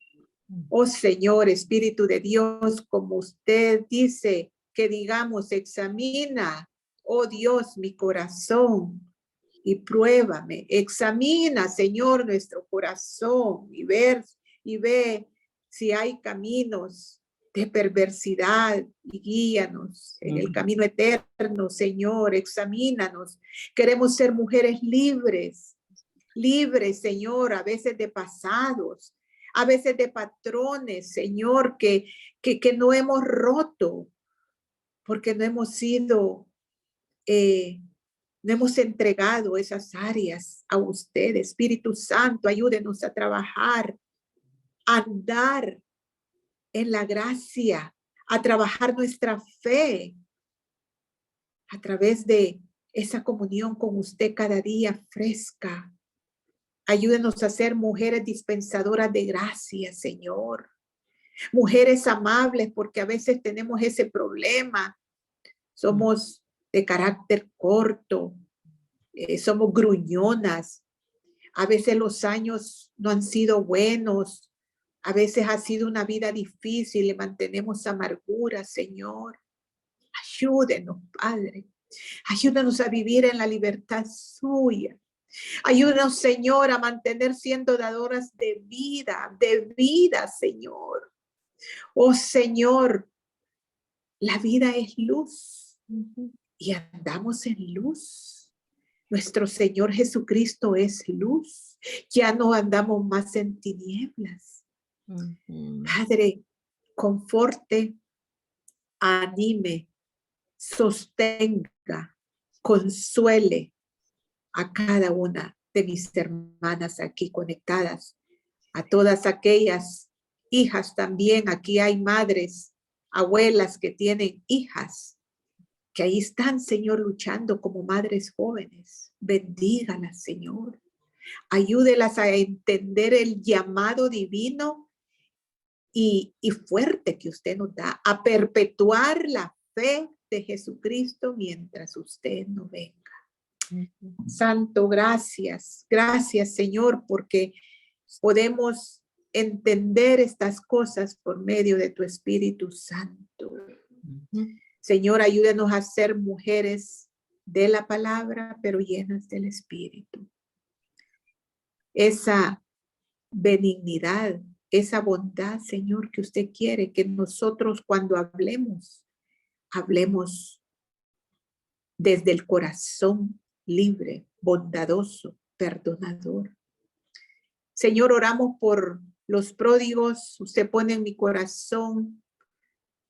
Oh Señor, Espíritu de Dios, como usted dice, que digamos, examina, oh Dios, mi corazón y pruébame. Examina, Señor, nuestro corazón y ve si hay caminos de perversidad y guíanos en el camino eterno, Señor. Examínanos. Queremos ser mujeres libres, Señor, a veces de pasados, a veces de patrones, Señor, que no hemos roto, porque no hemos sido, no hemos entregado esas áreas a usted. Espíritu Santo, ayúdenos a trabajar, a andar en la gracia, a trabajar nuestra fe a través de esa comunión con usted cada día fresca. Ayúdenos a ser mujeres dispensadoras de gracia, Señor. Mujeres amables, porque a veces tenemos ese problema. Somos de carácter corto, somos gruñonas. A veces los años no han sido buenos. A veces ha sido una vida difícil y mantenemos amargura, Señor. Ayúdenos, Padre. Ayúdanos a vivir en la libertad suya. Ayúdanos, Señor, a mantener siendo dadoras de vida, Señor. Oh, Señor, la vida es luz y andamos en luz. Nuestro Señor Jesucristo es luz. Ya no andamos más en tinieblas. Padre, conforte, anime, sostenga, consuele a cada una de mis hermanas aquí conectadas, a todas aquellas hijas también. Aquí hay madres, abuelas que tienen hijas, que ahí están, Señor, luchando como madres jóvenes. Bendígalas, Señor. Ayúdelas a entender el llamado divino y fuerte que usted nos da, a perpetuar la fe de Jesucristo mientras usted no venga. Santo, gracias, Señor, porque podemos entender estas cosas por medio de tu Espíritu Santo. Señor, ayúdanos a ser mujeres de la palabra, pero llenas del Espíritu. Esa benignidad, esa bondad, Señor, que usted quiere que nosotros cuando hablemos desde el corazón libre, bondadoso, perdonador. Señor, oramos por los pródigos. Usted pone en mi corazón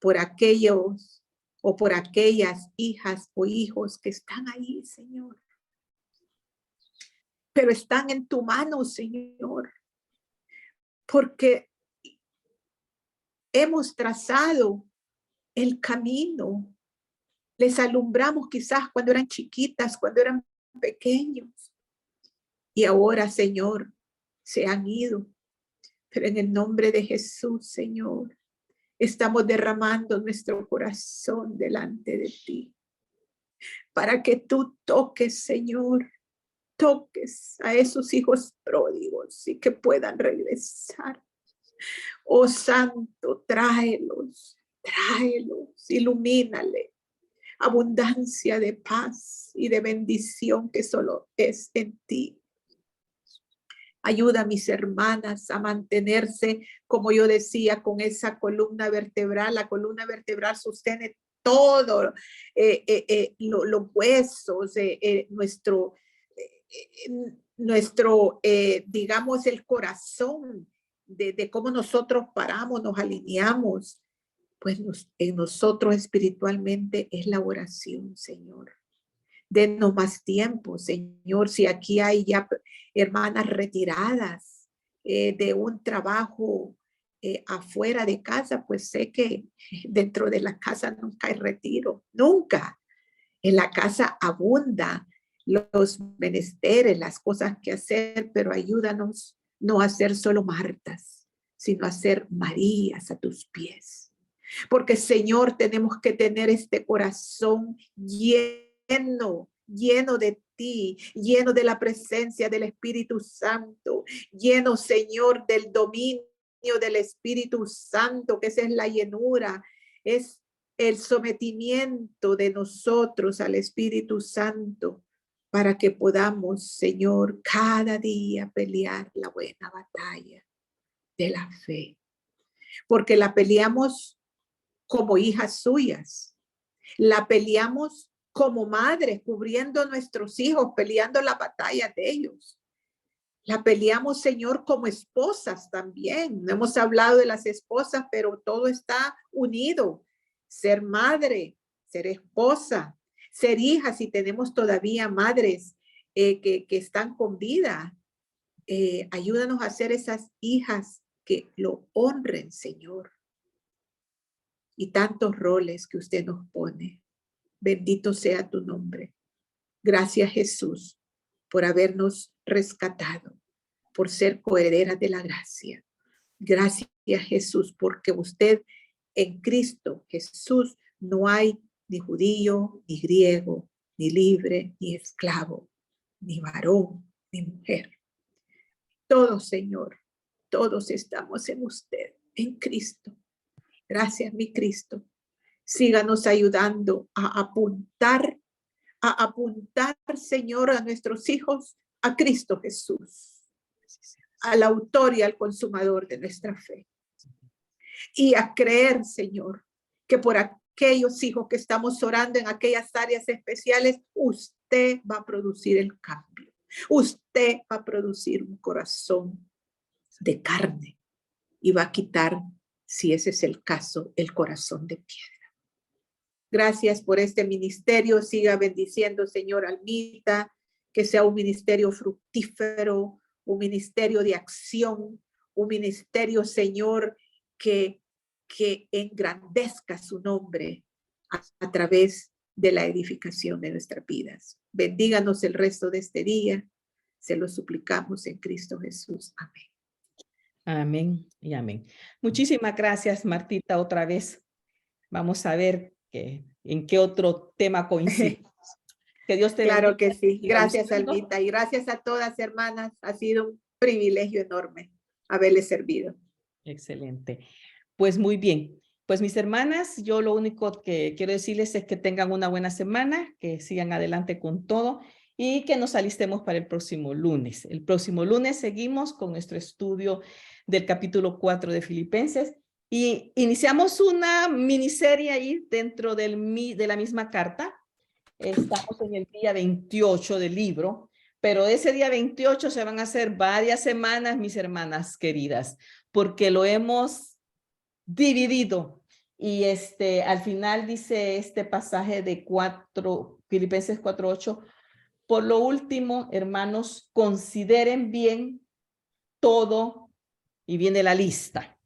por aquellos o por aquellas hijas o hijos que están ahí, Señor. Pero están en tu mano, Señor. Porque hemos trazado el camino. Les alumbramos quizás cuando eran chiquitas, cuando eran pequeños. Y ahora, Señor, se han ido. Pero en el nombre de Jesús, Señor, estamos derramando nuestro corazón delante de ti. Para que tú toques, Señor, toques a esos hijos pródigos y que puedan regresar. Oh Santo, tráelos, ilumínale. Abundancia de paz y de bendición que solo es en ti. Ayuda a mis hermanas a mantenerse, como yo decía, con esa columna vertebral. La columna vertebral sostiene todo, los huesos, digamos, el corazón de cómo nosotros paramos, nos alineamos. Pues en nosotros espiritualmente es la oración, Señor. Denos más tiempo, Señor. Si aquí hay ya hermanas retiradas de un trabajo afuera de casa, pues sé que dentro de la casa nunca hay retiro, nunca. En la casa abunda los menesteres, las cosas que hacer, pero ayúdanos no a ser solo Martas, sino a ser Marías a tus pies. Porque, Señor, tenemos que tener este corazón lleno de ti, lleno de la presencia del Espíritu Santo, lleno, Señor, del dominio del Espíritu Santo, que esa es la llenura, es el sometimiento de nosotros al Espíritu Santo, para que podamos, Señor, cada día pelear la buena batalla de la fe. Porque la peleamos como hijas suyas. La peleamos como madres, cubriendo a nuestros hijos, peleando la batalla de ellos. La peleamos, Señor, como esposas también. No hemos hablado de las esposas, pero todo está unido. Ser madre, ser esposa, ser hija, si tenemos todavía madres que están con vida. Ayúdanos a ser esas hijas que lo honren, Señor. Y tantos roles que usted nos pone. Bendito sea tu nombre. Gracias, Jesús, por habernos rescatado, por ser coherederas de la gracia. Gracias, Jesús, porque usted en Cristo Jesús no hay ni judío, ni griego, ni libre, ni esclavo, ni varón, ni mujer. Todos, Señor, todos estamos en usted, en Cristo. Gracias, mi Cristo. Síganos ayudando a apuntar, Señor, a nuestros hijos, a Cristo Jesús, al autor y al consumador de nuestra fe. Y a creer, Señor, que por aquellos hijos que estamos orando en aquellas áreas especiales, usted va a producir el cambio. Usted va a producir un corazón de carne y va a quitar, si ese es el caso, el corazón de piedra. Gracias por este ministerio. Siga bendiciendo, Señor, Almita, que sea un ministerio fructífero, un ministerio de acción, un ministerio, Señor, que engrandezca su nombre a través de la edificación de nuestras vidas. Bendíganos el resto de este día. Se lo suplicamos en Cristo Jesús. Amén. Amén y amén. Muchísimas gracias, Martita, otra vez. Vamos a ver en qué otro tema coincidimos. Que Dios te bendiga. Claro que sí. Gracias, Almita, y gracias a todas, hermanas. Ha sido un privilegio enorme haberles servido. Excelente. Pues muy bien. Pues mis hermanas, yo lo único que quiero decirles es que tengan una buena semana, que sigan adelante con todo y que nos alistemos para el próximo lunes. El próximo lunes seguimos con nuestro estudio del capítulo 4 de Filipenses y iniciamos una miniserie ahí dentro de la misma carta. Estamos en el día 28 del libro, pero ese día 28 se van a hacer varias semanas, mis hermanas queridas, porque lo hemos dividido. Y al final dice este pasaje de Filipenses 4:8, por lo último, hermanos, consideren bien todo, y viene la lista.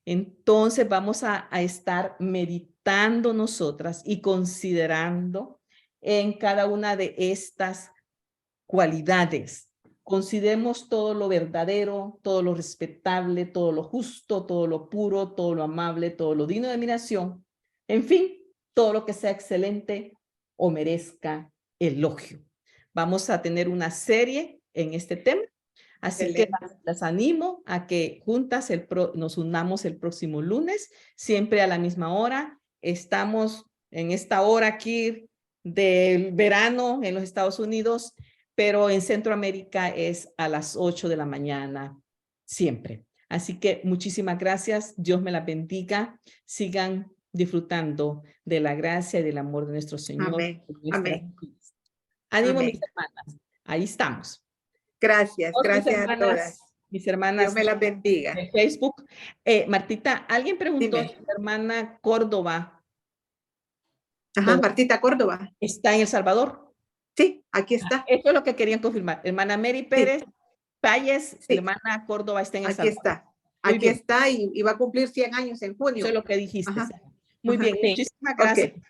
Entonces vamos a estar meditando nosotras y considerando en cada una de estas cualidades. Consideremos todo lo verdadero, todo lo respetable, todo lo justo, todo lo puro, todo lo amable, todo lo digno de admiración. En fin, todo lo que sea excelente o merezca elogio. Vamos a tener una serie en este tema. Así que las animo a que juntas nos unamos el próximo lunes, siempre a la misma hora. Estamos en esta hora aquí del verano en los Estados Unidos, pero en Centroamérica es a las 8 de la mañana, siempre. Así que muchísimas gracias. Dios me la bendiga. Sigan disfrutando de la gracia y del amor de nuestro Señor. Amén. Amén. Ánimo, Amén. mis hermanas. Ahí estamos. Gracias, gracias a todas. Mis hermanas. Dios me las bendiga. De Facebook. Martita, alguien preguntó, Dime. si mi hermana Córdoba. Ajá, Martita Córdoba. ¿Está en El Salvador? Sí, aquí está. Eso es lo que querían confirmar. Hermana Mary Pérez, Payes, Sí. hermana Córdoba está en El Aquí Salvador. está. Muy Aquí bien. está y va a cumplir 100 años en junio. Eso es lo que dijiste. Ajá. Muy Ajá. bien, Sí. muchísimas gracias. Ok.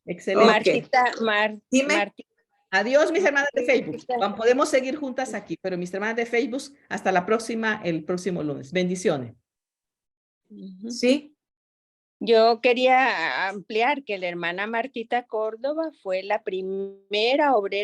Excelente. Dime. Martita, Adiós, mis hermanas de Facebook. Podemos seguir juntas aquí, pero mis hermanas de Facebook, hasta la próxima, el próximo lunes. Bendiciones. Sí. Yo quería ampliar que la hermana Martita Córdoba fue la primera obrera